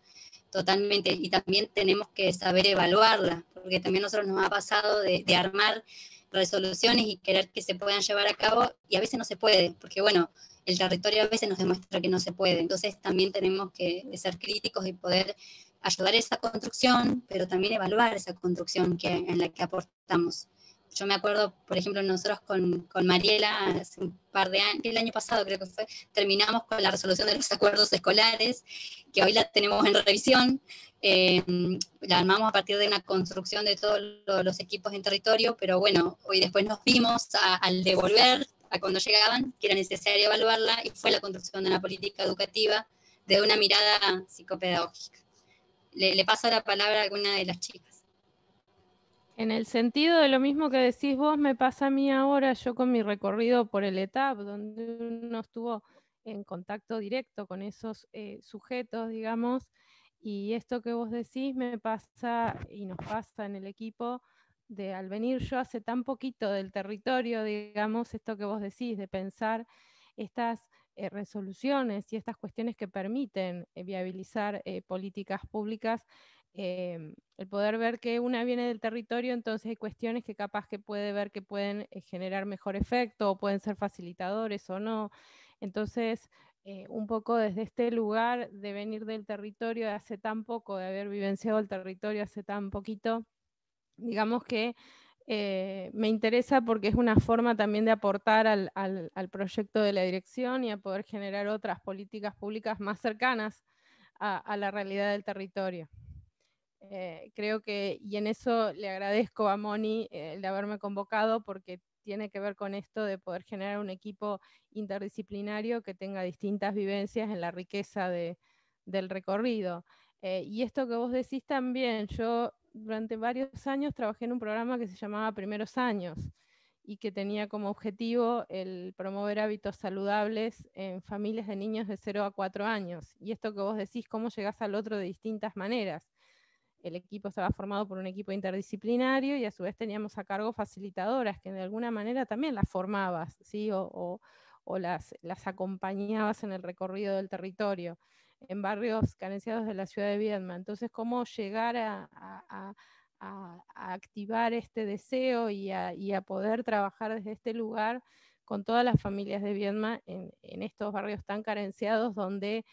totalmente, y también tenemos que saber evaluarla, porque también a nosotros nos ha pasado de armar resoluciones y querer que se puedan llevar a cabo, y a veces no se puede, porque bueno, el territorio a veces nos demuestra que no se puede. Entonces también tenemos que ser críticos y poder ayudar a esa construcción, pero también evaluar esa construcción en la que aportamos. Yo me acuerdo, por ejemplo, nosotros con Mariela, hace un par de años, el año pasado creo que fue, terminamos con la resolución de los acuerdos escolares, que hoy la tenemos en revisión. La armamos a partir de una construcción de todos los equipos en territorio, pero bueno, hoy después nos vimos al devolver, a cuando llegaban, que era necesario evaluarla, y fue la construcción de una política educativa de una mirada psicopedagógica. Le paso la palabra a alguna de las chicas. En el sentido de lo mismo que decís vos, me pasa a mí ahora, yo con mi recorrido por el ETAP, donde uno estuvo en contacto directo con esos sujetos, digamos, y esto que vos decís me pasa y nos pasa en el equipo, de al venir yo hace tan poquito del territorio, digamos, esto que vos decís, de pensar estas resoluciones y estas cuestiones que permiten viabilizar políticas públicas, el poder ver que una viene del territorio, entonces hay cuestiones que capaz que puede ver que pueden generar mejor efecto, o pueden ser facilitadores o no. Entonces, un poco desde este lugar de venir del territorio de hace tan poco, de haber vivenciado el territorio hace tan poquito, digamos que me interesa porque es una forma también de aportar al proyecto de la dirección, y a poder generar otras políticas públicas más cercanas a la realidad del territorio. Creo que, y en eso le agradezco a Moni el de haberme convocado, porque tiene que ver con esto de poder generar un equipo interdisciplinario que tenga distintas vivencias en la riqueza del recorrido. Y esto que vos decís también, yo durante varios años trabajé en un programa que se llamaba Primeros Años, y que tenía como objetivo el promover hábitos saludables en familias de niños de 0 a 4 años. Y esto que vos decís, cómo llegás al otro de distintas maneras. El equipo estaba formado por un equipo interdisciplinario, y a su vez teníamos a cargo facilitadoras que de alguna manera también las formabas, ¿sí? o las acompañabas en el recorrido del territorio, en barrios carenciados de la ciudad de Viedma. Entonces, cómo llegar a activar este deseo y a poder trabajar desde este lugar con todas las familias de Viedma en estos barrios tan carenciados donde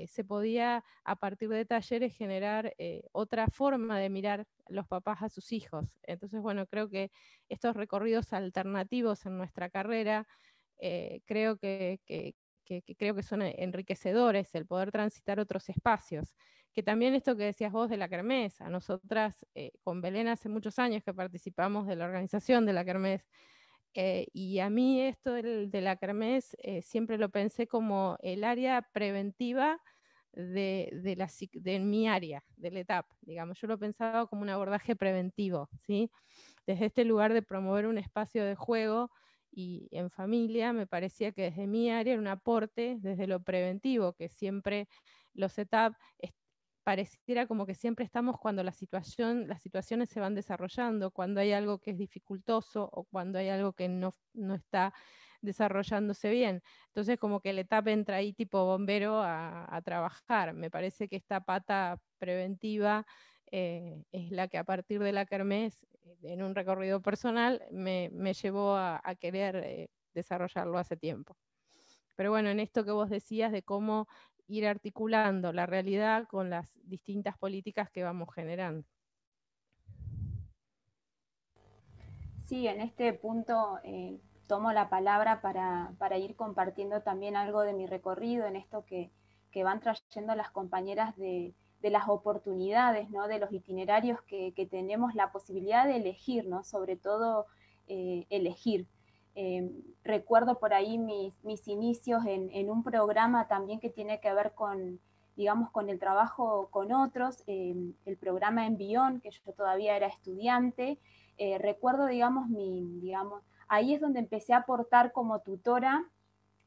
se podía a partir de talleres generar otra forma de mirar los papás a sus hijos. Entonces, bueno, creo que estos recorridos alternativos en nuestra carrera creo que son enriquecedores, el poder transitar otros espacios. Que también esto que decías vos de la kermés, a nosotras con Belén hace muchos años que participamos de la organización de la kermés, y a mí esto de la kermés siempre lo pensé como el área preventiva de mi área, del ETAP, digamos. Yo lo pensaba como un abordaje preventivo, ¿sí? Desde este lugar de promover un espacio de juego y en familia, me parecía que desde mi área era un aporte desde lo preventivo, que siempre los ETAP pareciera como que siempre estamos cuando las situaciones se van desarrollando, cuando hay algo que es dificultoso o cuando hay algo que no está desarrollándose bien. Entonces como que la etapa entra ahí tipo bombero a trabajar. Me parece que esta pata preventiva es la que a partir de la kermés, en un recorrido personal, me llevó a querer desarrollarlo hace tiempo. Pero bueno, en esto que vos decías de cómo ir articulando la realidad con las distintas políticas que vamos generando. Sí, en este punto tomo la palabra para ir compartiendo también algo de mi recorrido en esto que van trayendo las compañeras de las oportunidades, ¿no? De los itinerarios que tenemos la posibilidad de elegir, ¿no? Sobre todo elegir. Recuerdo por ahí mis inicios en un programa también que tiene que ver con, digamos, con el trabajo con otros, el programa Envión, que yo todavía era estudiante. Recuerdo, digamos, ahí es donde empecé a aportar como tutora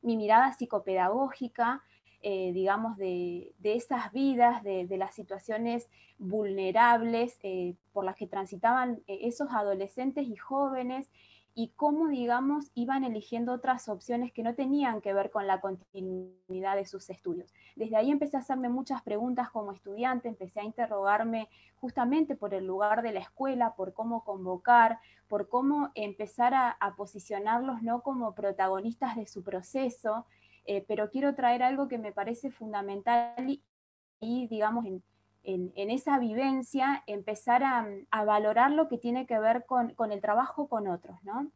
mi mirada psicopedagógica, digamos, de esas vidas, de las situaciones vulnerables por las que transitaban esos adolescentes y jóvenes, y cómo, digamos, iban eligiendo otras opciones que no tenían que ver con la continuidad de sus estudios. Desde ahí empecé a hacerme muchas preguntas como estudiante, empecé a interrogarme justamente por el lugar de la escuela, por cómo convocar, por cómo empezar a posicionarlos no como protagonistas de su proceso, pero quiero traer algo que me parece fundamental y digamos, en esa vivencia, empezar a valorar lo que tiene que ver con el trabajo con otros, ¿no?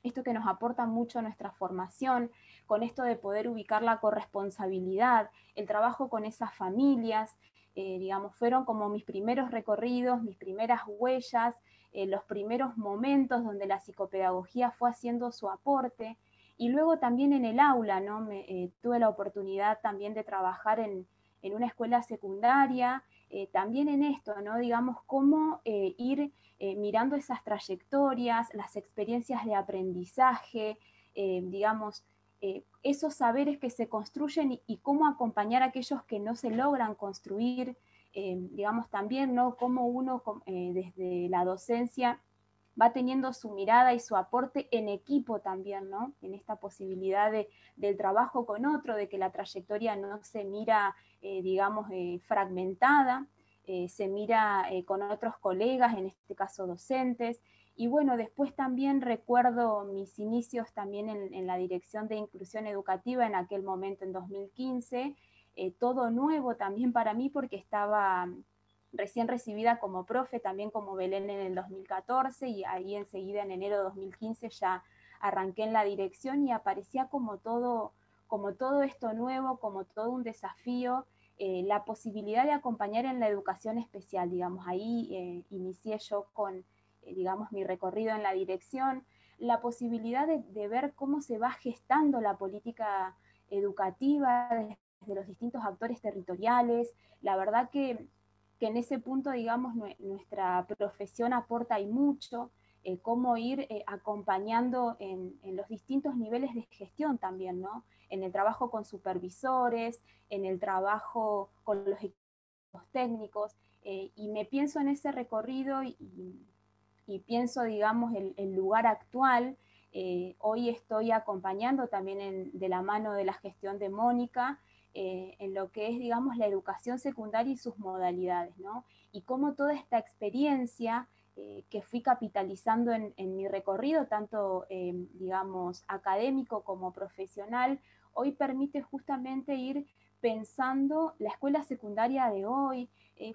Esto que nos aporta mucho nuestra formación, con esto de poder ubicar la corresponsabilidad, el trabajo con esas familias, digamos, fueron como mis primeros recorridos, mis primeras huellas, los primeros momentos donde la psicopedagogía fue haciendo su aporte, y luego también en el aula, ¿no? Tuve la oportunidad también de trabajar en una escuela secundaria, también en esto, ¿no? Digamos, cómo ir mirando esas trayectorias, las experiencias de aprendizaje, digamos, esos saberes que se construyen y cómo acompañar a aquellos que no se logran construir, digamos, también, ¿no? Cómo uno desde la docencia va teniendo su mirada y su aporte en equipo también, ¿no? En esta posibilidad del trabajo con otro, de que la trayectoria no se mira, digamos, fragmentada, se mira con otros colegas, en este caso docentes. Y bueno, después también recuerdo mis inicios también en la Dirección de Inclusión Educativa, en aquel momento en 2015, todo nuevo también para mí porque estaba recién recibida como profe, también como Belén en el 2014, y ahí enseguida en enero de 2015 ya arranqué en la dirección y aparecía como todo esto nuevo, como todo un desafío, la posibilidad de acompañar en la educación especial, digamos, ahí inicié yo con, digamos, mi recorrido en la dirección, la posibilidad de ver cómo se va gestando la política educativa desde los distintos actores territoriales. La verdad que en ese punto, digamos, nuestra profesión aporta y mucho, cómo ir acompañando en los distintos niveles de gestión también, ¿no? En el trabajo con supervisores, en el trabajo con los equipos técnicos, y me pienso en ese recorrido y pienso, digamos, el lugar actual. Hoy estoy acompañando también de la mano de la gestión de Mónica, en lo que es, digamos, la educación secundaria y sus modalidades, ¿no? Y cómo toda esta experiencia que fui capitalizando en mi recorrido, tanto, digamos, académico como profesional, hoy permite justamente ir pensando la escuela secundaria de hoy,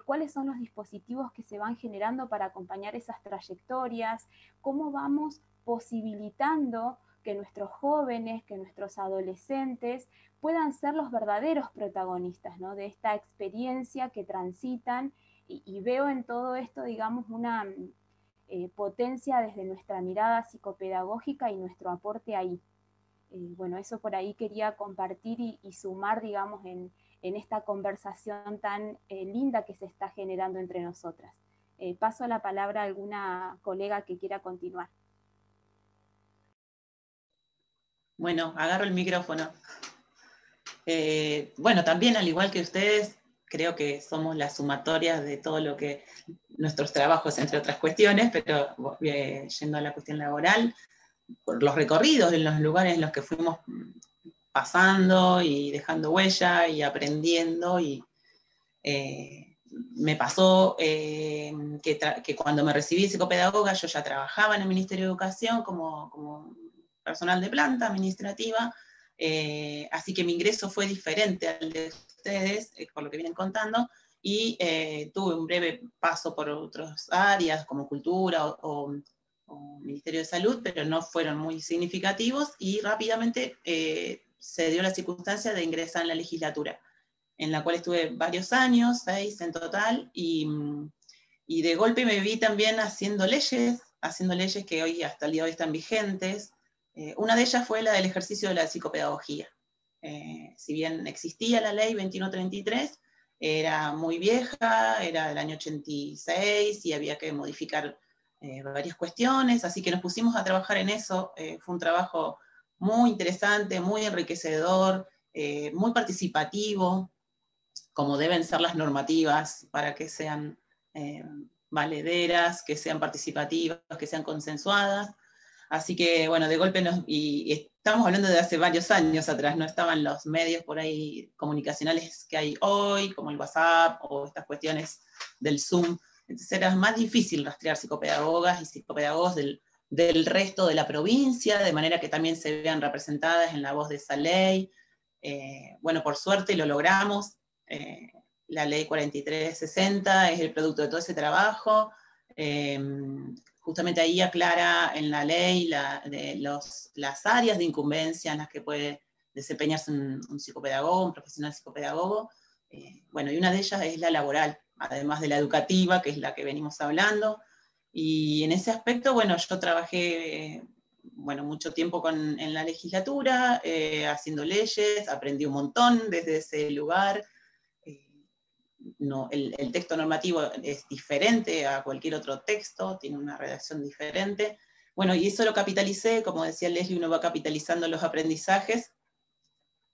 cuáles son los dispositivos que se van generando para acompañar esas trayectorias, cómo vamos posibilitando que nuestros jóvenes, que nuestros adolescentes puedan ser los verdaderos protagonistas, ¿no?, de esta experiencia que transitan, y veo en todo esto, digamos, una potencia desde nuestra mirada psicopedagógica y nuestro aporte ahí. Bueno, eso por ahí quería compartir y sumar, digamos, en esta conversación tan linda que se está generando entre nosotras. Paso la palabra a alguna colega que quiera continuar. Bueno, agarro el micrófono. Bueno, también al igual que ustedes, creo que somos las sumatorias de todo lo que nuestros trabajos, entre otras cuestiones, pero yendo a la cuestión laboral, por los recorridos en los lugares en los que fuimos pasando y dejando huella y aprendiendo, y me pasó que cuando me recibí de psicopedagoga yo ya trabajaba en el Ministerio de Educación como personal de planta administrativa, así que mi ingreso fue diferente al de ustedes, por lo que vienen contando, y tuve un breve paso por otras áreas como cultura o Ministerio de Salud, pero no fueron muy significativos, y rápidamente se dio la circunstancia de ingresar en la legislatura, en la cual estuve varios años, 6 en total, y de golpe me vi también haciendo leyes que hoy, hasta el día de hoy, están vigentes. Una de ellas fue la del ejercicio de la psicopedagogía. Si bien existía la ley 2133, era muy vieja, era del año 86 y había que modificar varias cuestiones, así que nos pusimos a trabajar en eso. Fue un trabajo muy interesante, muy enriquecedor, muy participativo, como deben ser las normativas para que sean valederas, que sean participativas, que sean consensuadas. Así que, bueno, de golpe y estamos hablando de hace varios años atrás, no estaban los medios por ahí comunicacionales que hay hoy, como el WhatsApp o estas cuestiones del Zoom. Entonces era más difícil rastrear psicopedagogas y psicopedagogos del resto de la provincia, de manera que también se vean representadas en la voz de esa ley. Bueno, por suerte lo logramos. La ley 4360 es el producto de todo ese trabajo. Justamente ahí aclara en la ley las áreas de incumbencia en las que puede desempeñarse un psicopedagogo, un profesional psicopedagogo. Bueno, y una de ellas es la laboral, además de la educativa, que es la que venimos hablando. Y en ese aspecto, bueno, yo trabajé mucho tiempo en la legislatura, haciendo leyes, aprendí un montón desde ese lugar. No, el texto normativo es diferente a cualquier otro texto, tiene una redacción diferente. Bueno, y eso lo capitalicé, como decía Leslie, uno va capitalizando los aprendizajes,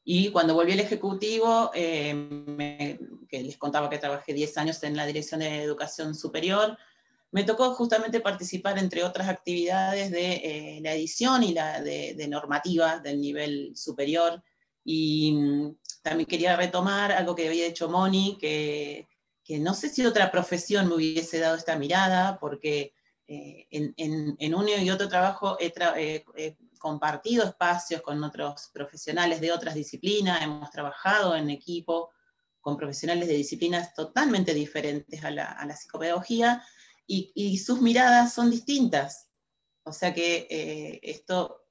y cuando volví al Ejecutivo, que les contaba que trabajé 10 años en la Dirección de Educación Superior, me tocó justamente participar, entre otras actividades, de la edición y de normativa del nivel superior. Y también quería retomar algo que había hecho Moni, que no sé si otra profesión me hubiese dado esta mirada, porque en uno y otro trabajo he compartido espacios con otros profesionales de otras disciplinas, hemos trabajado en equipo con profesionales de disciplinas totalmente diferentes a la psicopedagogía, y sus miradas son distintas. O sea que esto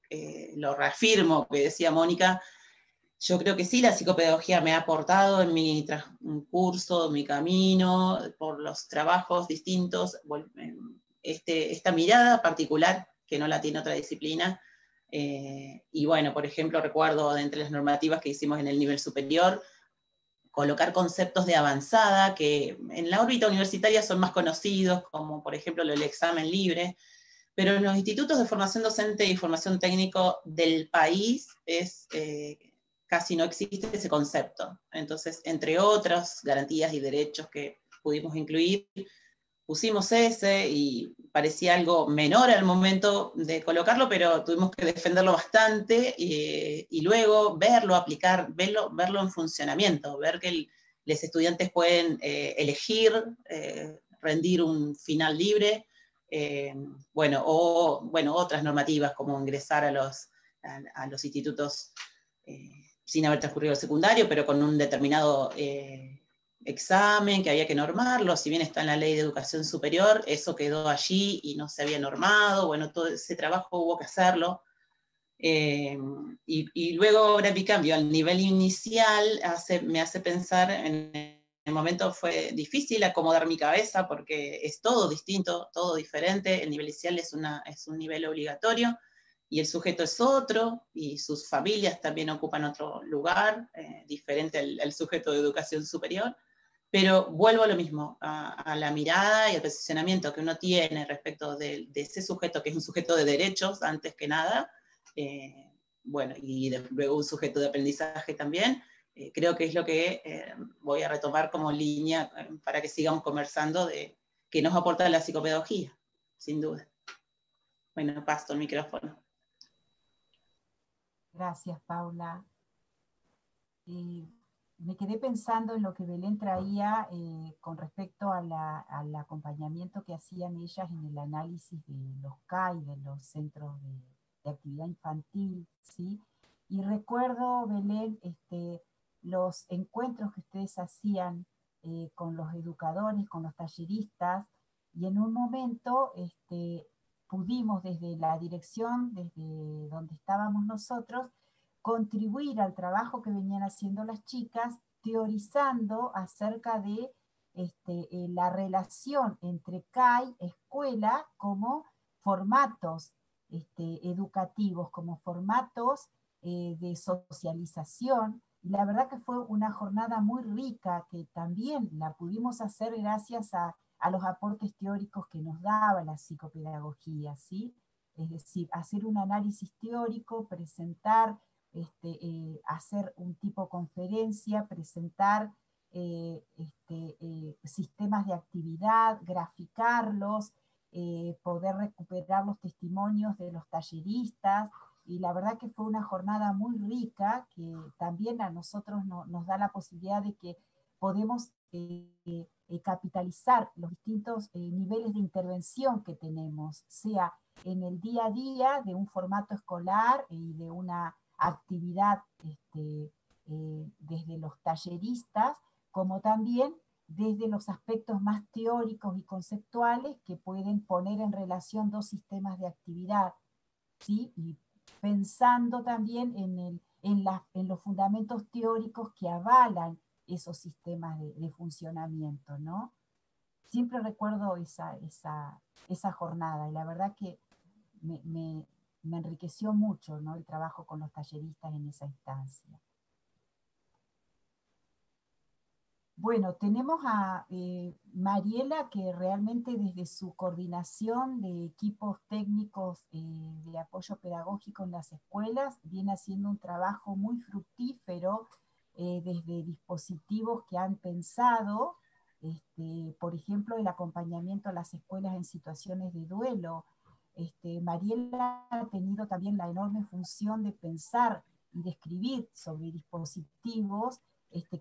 lo reafirmo, que decía Mónica. Yo creo que sí, la psicopedagogía me ha aportado en mi curso, mi camino, por los trabajos distintos, esta mirada particular que no la tiene otra disciplina. Y bueno, por ejemplo, recuerdo de entre las normativas que hicimos en el nivel superior, colocar conceptos de avanzada que en la órbita universitaria son más conocidos, como por ejemplo el examen libre, pero en los institutos de formación docente y formación técnico del país casi no existe ese concepto. Entonces, entre otras garantías y derechos que pudimos incluir, pusimos ese, y parecía algo menor al momento de colocarlo, pero tuvimos que defenderlo bastante, y luego verlo, aplicar, verlo en funcionamiento, ver que los estudiantes pueden elegir rendir un final libre, bueno, o bueno, otras normativas como ingresar a los institutos sin haber transcurrido el secundario, pero con un determinado examen que había que normarlo. Si bien está en la Ley de Educación Superior, eso quedó allí y no se había normado. Bueno, todo ese trabajo hubo que hacerlo. Y luego ahora mi cambio al nivel inicial me hace pensar, en el momento fue difícil acomodar mi cabeza porque es todo distinto, todo diferente. El nivel inicial es un nivel obligatorio y el sujeto es otro, y sus familias también ocupan otro lugar, diferente al sujeto de educación superior. Pero vuelvo a lo mismo, a la mirada y al posicionamiento que uno tiene respecto de ese sujeto, que es un sujeto de derechos antes que nada, bueno, y luego un sujeto de aprendizaje también. Creo que es lo que voy a retomar como línea para que sigamos conversando de qué nos aporta la psicopedagogía, sin duda. Bueno, paso el micrófono. Gracias, Paula. Me quedé pensando en lo que Belén traía con respecto al acompañamiento que hacían ellas en el análisis de los CAI, de los centros de actividad infantil, ¿sí? Y recuerdo, Belén, los encuentros que ustedes hacían con los educadores, con los talleristas, y en un momento pudimos desde la dirección, desde donde estábamos nosotros, contribuir al trabajo que venían haciendo las chicas, teorizando acerca de la relación entre CAI, escuela, como formatos educativos, como formatos de socialización. Y la verdad que fue una jornada muy rica, que también la pudimos hacer gracias a los aportes teóricos que nos daba la psicopedagogía, ¿sí? Es decir, hacer un análisis teórico, presentar, hacer un tipo conferencia, presentar sistemas de actividad, graficarlos, poder recuperar los testimonios de los talleristas, y la verdad que fue una jornada muy rica que también a nosotros nos da la posibilidad de que podemos capitalizar los distintos niveles de intervención que tenemos, sea en el día a día de un formato escolar y de una actividad desde los talleristas, como también desde los aspectos más teóricos y conceptuales que pueden poner en relación dos sistemas de actividad, ¿sí? Y pensando también en los fundamentos teóricos que avalan esos sistemas de funcionamiento, ¿no? Siempre recuerdo esa jornada, y la verdad que me enriqueció mucho, ¿no?, el trabajo con los talleristas en esa instancia. Bueno, tenemos a Mariela, que realmente desde su coordinación de equipos técnicos de apoyo pedagógico en las escuelas viene haciendo un trabajo muy fructífero desde dispositivos que han pensado, por ejemplo, el acompañamiento a las escuelas en situaciones de duelo. Mariela ha tenido también la enorme función de pensar y de escribir sobre dispositivos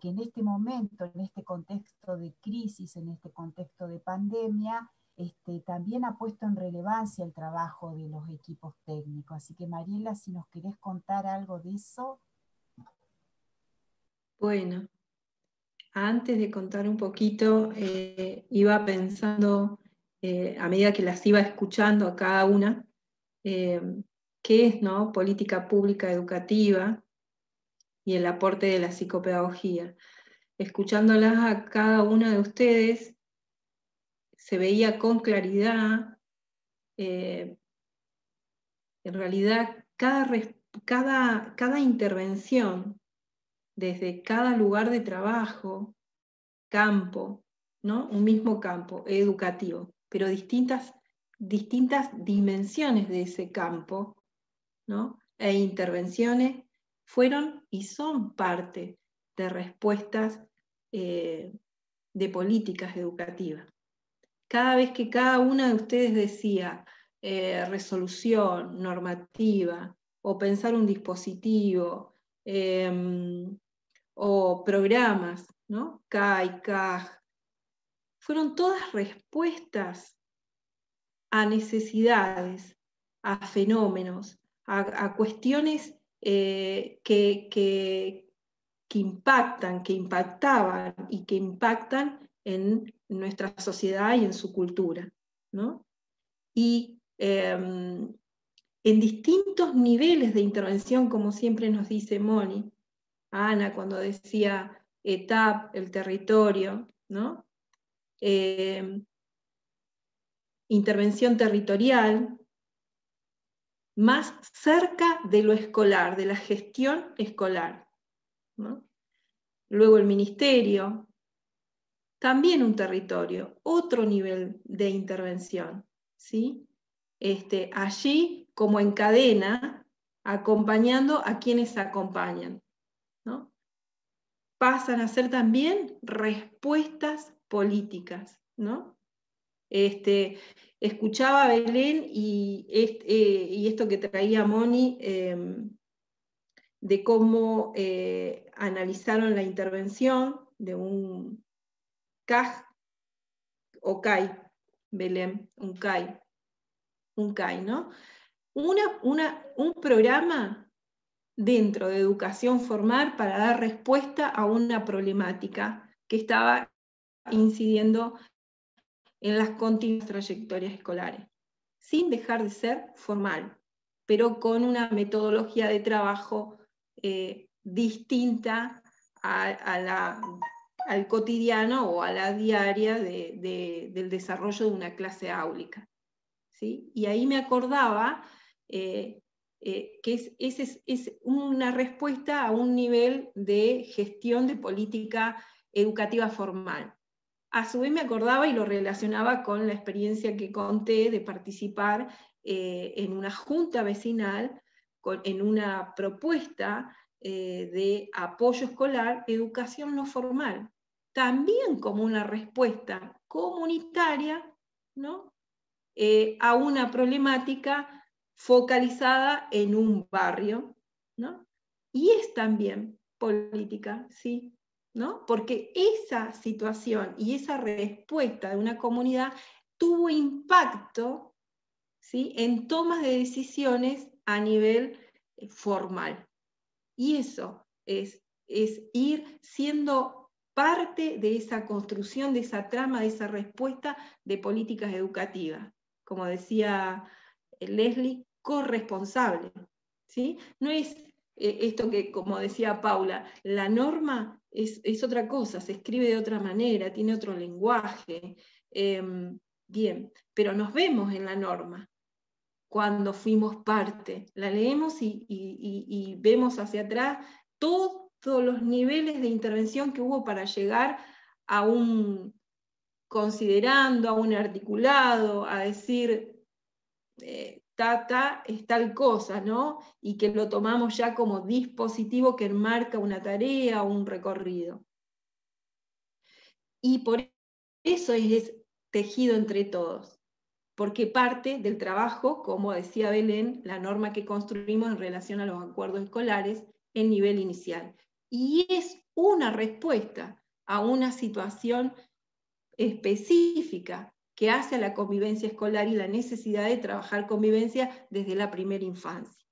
que en este momento, en este contexto de crisis, en este contexto de pandemia, también ha puesto en relevancia el trabajo de los equipos técnicos. Así que Mariela, si nos querés contar algo de eso. Bueno, antes de contar un poquito, iba pensando, a medida que las iba escuchando a cada una, qué es, ¿no?, política pública educativa y el aporte de la psicopedagogía. Escuchándolas a cada una de ustedes, se veía con claridad, en realidad, cada intervención, desde cada lugar de trabajo, campo, ¿no?, un mismo campo educativo, pero distintas dimensiones de ese campo, ¿no?, e intervenciones fueron y son parte de respuestas de políticas educativas. Cada vez que cada una de ustedes decía resolución, normativa, o pensar un dispositivo, o programas, ¿no?, CAI, CAJ, fueron todas respuestas a necesidades, a fenómenos, a cuestiones que impactan, que impactaban y que impactan en nuestra sociedad y en su cultura, ¿no? Y en distintos niveles de intervención, como siempre nos dice Moni, Ana cuando decía etapa, el territorio, ¿no? Intervención territorial, más cerca de lo escolar, de la gestión escolar, ¿no? Luego el ministerio, también un territorio, otro nivel de intervención, ¿sí? Allí como en cadena, acompañando a quienes acompañan, ¿no? Pasan a ser también respuestas políticas, ¿no? Escuchaba a Belén y esto que traía Moni, de cómo analizaron la intervención de un CAJ o CAI, Belén, un CAI, ¿no? Un programa dentro de educación formal para dar respuesta a una problemática que estaba incidiendo en las continuas trayectorias escolares, sin dejar de ser formal, pero con una metodología de trabajo distinta al cotidiano o a la diaria del desarrollo de una clase áulica, ¿sí? Y ahí me acordaba que es una respuesta a un nivel de gestión de política educativa formal. A su vez me acordaba y lo relacionaba con la experiencia que conté de participar en una junta vecinal, en una propuesta de apoyo escolar, educación no formal, también como una respuesta comunitaria, ¿no? A una problemática focalizada en un barrio, ¿no? Y es también política, sí, ¿no? Porque esa situación y esa respuesta de una comunidad tuvo impacto, ¿sí?, en tomas de decisiones a nivel formal. Y eso es ir siendo parte de esa construcción, de esa trama, de esa respuesta de políticas educativas. Como decía Leslie, corresponsable, ¿sí? No es esto que, como decía Paula, la norma es otra cosa, se escribe de otra manera, tiene otro lenguaje, bien, pero nos vemos en la norma cuando fuimos parte, la leemos y vemos hacia atrás todos los niveles de intervención que hubo para llegar a un considerando, a un articulado, a decir es tal cosa, ¿no? Y que lo tomamos ya como dispositivo que enmarca una tarea o un recorrido. Y por eso es tejido entre todos, porque parte del trabajo, como decía Belén, la norma que construimos en relación a los acuerdos escolares en nivel inicial. Y es una respuesta a una situación específica que hace a la convivencia escolar y la necesidad de trabajar convivencia desde la primera infancia,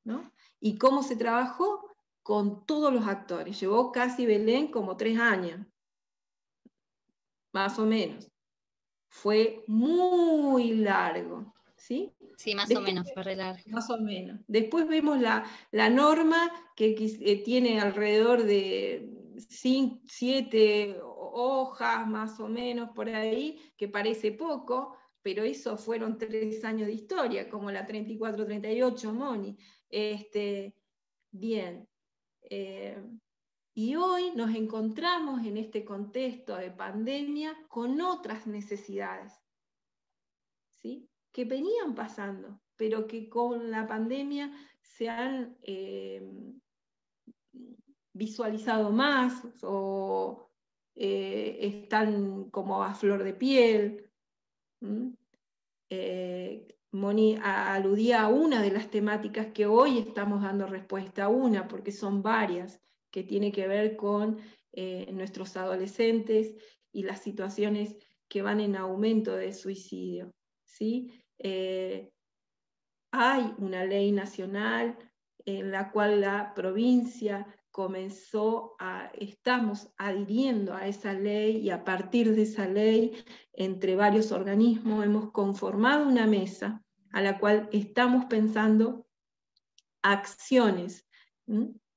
¿no? ¿Y cómo se trabajó? Con todos los actores. Llevó casi Belén como 3 años, más o menos. Fue muy largo, ¿sí? Sí, más o menos, fue re largo. Más o menos. Después vemos la norma que tiene alrededor de 7 hojas, más o menos, por ahí, que parece poco, pero eso fueron 3 años de historia, como la 34-38, Moni. Bien. Y hoy nos encontramos en este contexto de pandemia con otras necesidades, ¿sí?, que venían pasando, pero que con la pandemia se han visualizado más o están como a flor de piel. Moni aludía a una de las temáticas que hoy estamos dando respuesta a una, porque son varias, que tiene que ver con nuestros adolescentes y las situaciones que van en aumento de suicidio, ¿sí? Hay una ley nacional en la cual la provincia estamos adhiriendo a esa ley, y a partir de esa ley, entre varios organismos, hemos conformado una mesa a la cual estamos pensando acciones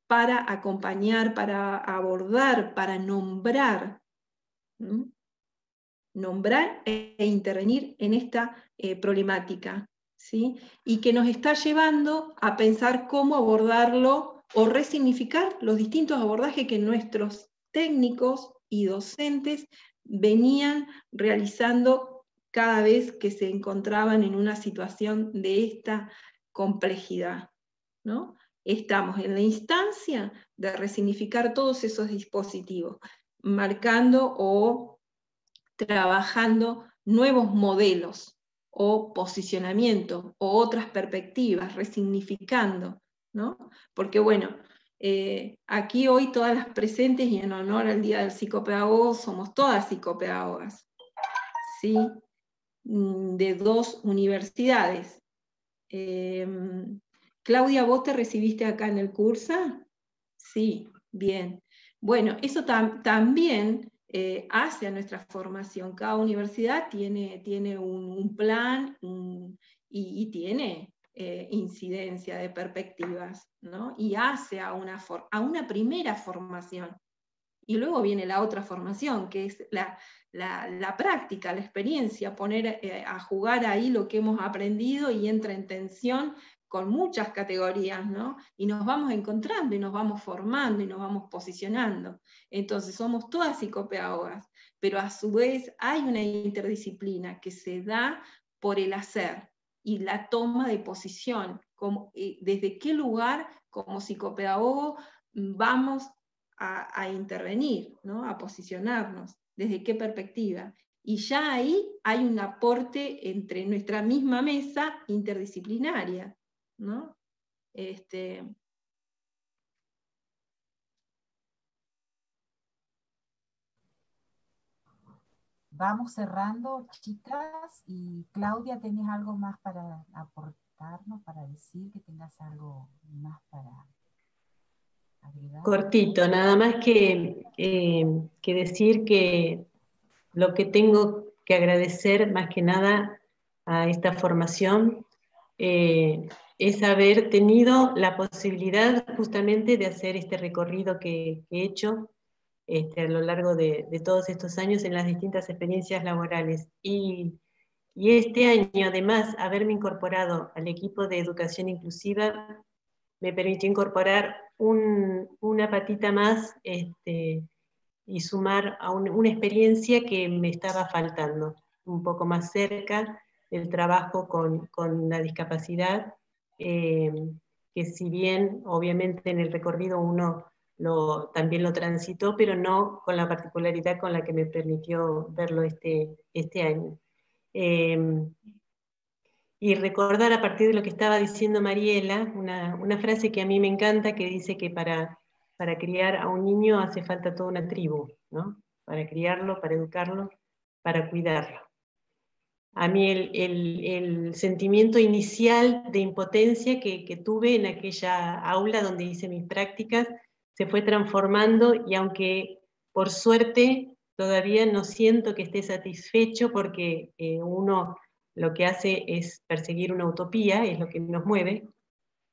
para acompañar, para abordar, para nombrar e intervenir en esta problemática, ¿sí? Y que nos está llevando a pensar cómo abordarlo o resignificar los distintos abordajes que nuestros técnicos y docentes venían realizando cada vez que se encontraban en una situación de esta complejidad, ¿no? Estamos en la instancia de resignificar todos esos dispositivos, marcando o trabajando nuevos modelos o posicionamiento o otras perspectivas, resignificando, ¿no? Porque bueno, aquí hoy todas las presentes, y en honor al Día del Psicopedagogo, somos todas psicopedagogas, ¿sí? De 2 universidades. Claudia, ¿vos te recibiste acá en el Cursa? Sí, bien. Bueno, eso también hace a nuestra formación. Cada universidad tiene un plan y tiene incidencia de perspectivas, ¿no? Y hace a una primera formación. Y luego viene la otra formación, que es la práctica, la experiencia, poner a jugar ahí lo que hemos aprendido, y entra en tensión con muchas categorías, ¿no? Y nos vamos encontrando, y nos vamos formando, y nos vamos posicionando. Entonces somos todas psicopedagogas, pero a su vez hay una interdisciplina que se da por el hacer y la toma de posición, desde qué lugar como psicopedagogo vamos a intervenir, ¿no? A posicionarnos, desde qué perspectiva. Y ya ahí hay un aporte entre nuestra misma mesa interdisciplinaria, ¿no? Vamos cerrando, chicas, y Claudia, ¿tenés algo más para aportarnos, para decir, que tengas algo más para agregar? Cortito, nada más que decir que lo que tengo que agradecer más que nada a esta formación es haber tenido la posibilidad justamente de hacer este recorrido que he hecho a lo largo de todos estos años en las distintas experiencias laborales. Y este año, además, haberme incorporado al equipo de educación inclusiva me permitió incorporar una patita más y sumar a una experiencia que me estaba faltando, un poco más cerca del trabajo con la discapacidad, que si bien obviamente en el recorrido uno también lo transitó, pero no con la particularidad con la que me permitió verlo este año. Y recordar a partir de lo que estaba diciendo Mariela, una frase que a mí me encanta, que dice que para criar a un niño hace falta toda una tribu, ¿no? Para criarlo, para educarlo, para cuidarlo. A mí el sentimiento inicial de impotencia que tuve en aquella aula donde hice mis prácticas se fue transformando, y aunque por suerte todavía no siento que esté satisfecho, porque uno lo que hace es perseguir una utopía, es lo que nos mueve,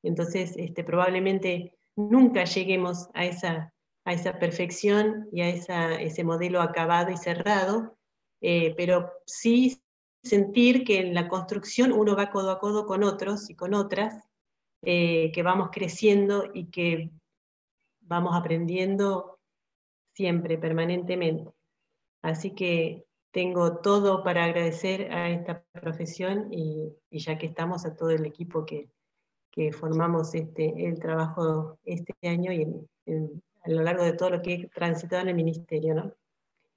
entonces probablemente nunca lleguemos a esa perfección y a ese modelo acabado y cerrado, pero sí sentir que en la construcción uno va codo a codo con otros y con otras, que vamos creciendo y que vamos aprendiendo siempre, permanentemente. Así que tengo todo para agradecer a esta profesión, y ya que estamos, a todo el equipo que formamos el trabajo este año y a lo largo de todo lo que he transitado en el ministerio, ¿no?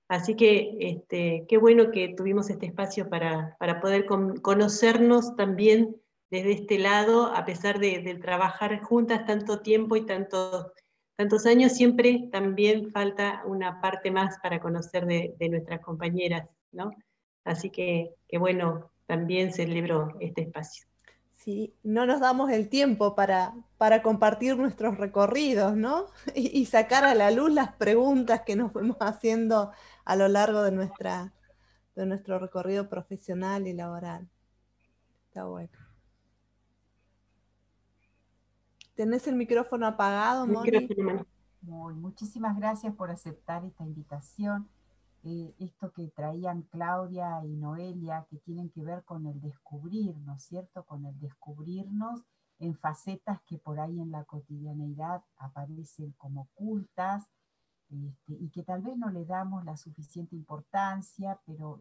Así que qué bueno que tuvimos este espacio para poder conocernos también desde este lado, a pesar de trabajar juntas tanto tiempo y tantos años, siempre también falta una parte más para conocer de nuestras compañeras, ¿no? Así que bueno, también celebro este espacio. Sí, no nos damos el tiempo para compartir nuestros recorridos, ¿no? Y sacar a la luz las preguntas que nos fuimos haciendo a lo largo de nuestro recorrido profesional y laboral. Está bueno. ¿Tenés el micrófono apagado, Moni? Muchísimas gracias por aceptar esta invitación. Esto que traían Claudia y Noelia, que tienen que ver con el descubrir, ¿no es cierto? Con el descubrirnos en facetas que por ahí en la cotidianeidad aparecen como ocultas, y que tal vez no le damos la suficiente importancia, pero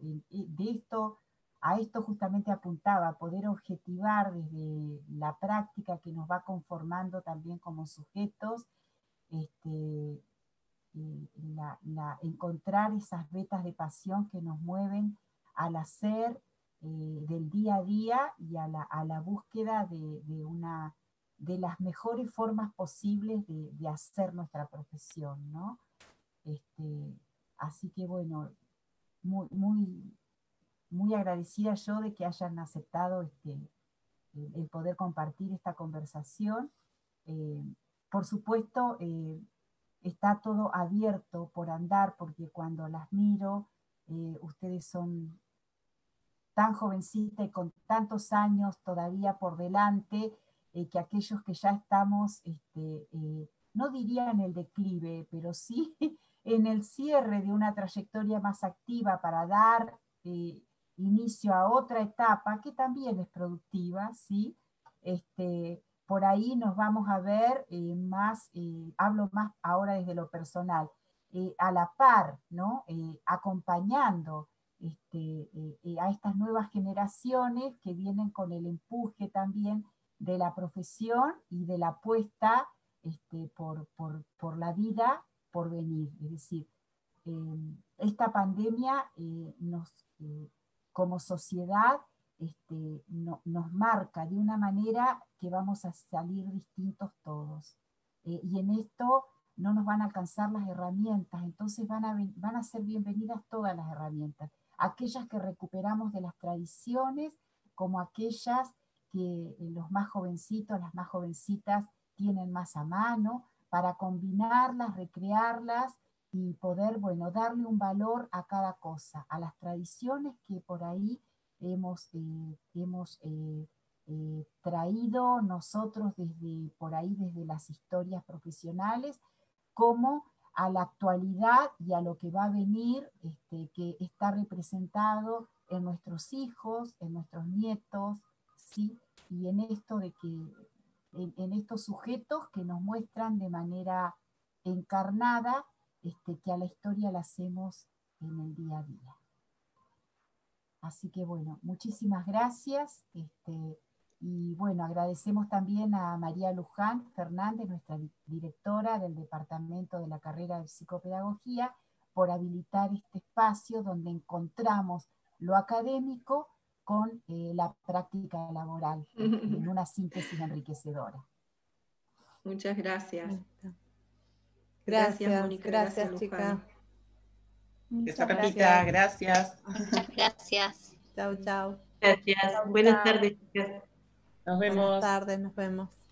a esto justamente apuntaba, poder objetivar desde la práctica que nos va conformando también como sujetos, encontrar esas vetas de pasión que nos mueven al hacer del día a día y a la búsqueda de las mejores formas posibles de hacer nuestra profesión, ¿no? Así que bueno, muy agradecida yo de que hayan aceptado el poder compartir esta conversación. Por supuesto, está todo abierto por andar, porque cuando las miro, ustedes son tan jovencitas y con tantos años todavía por delante, que aquellos que ya estamos, no diría en el declive, pero sí en el cierre de una trayectoria más activa para dar inicio a otra etapa que también es productiva, ¿sí? Por ahí nos vamos a ver más, hablo más ahora desde lo personal, a la par, ¿no? Acompañando a estas nuevas generaciones que vienen con el empuje también de la profesión y de la apuesta por la vida por venir. Es decir, esta pandemia como sociedad nos marca de una manera que vamos a salir distintos todos. Y en esto no nos van a alcanzar las herramientas, entonces van a ser bienvenidas todas las herramientas, aquellas que recuperamos de las tradiciones, como aquellas que los más jovencitos, las más jovencitas tienen más a mano, para combinarlas, recrearlas y poder, bueno, darle un valor a cada cosa, a las tradiciones que por ahí hemos traído nosotros desde las historias profesionales, como a la actualidad y a lo que va a venir, que está representado en nuestros hijos, en nuestros nietos, ¿sí? Y en esto en estos sujetos que nos muestran de manera encarnada que a la historia la hacemos en el día a día. Así que bueno, muchísimas gracias. Y bueno, agradecemos también a María Luján Fernández, nuestra directora del Departamento de la Carrera de Psicopedagogía, por habilitar este espacio donde encontramos lo académico con la práctica laboral, en una síntesis enriquecedora. Muchas gracias. Gracias, Mónica. Gracias, chica. Esa Pepita, gracias. Gracias. Chau, chau. Gracias. Buenas tardes, chicas. Nos vemos. Buenas tardes, nos vemos.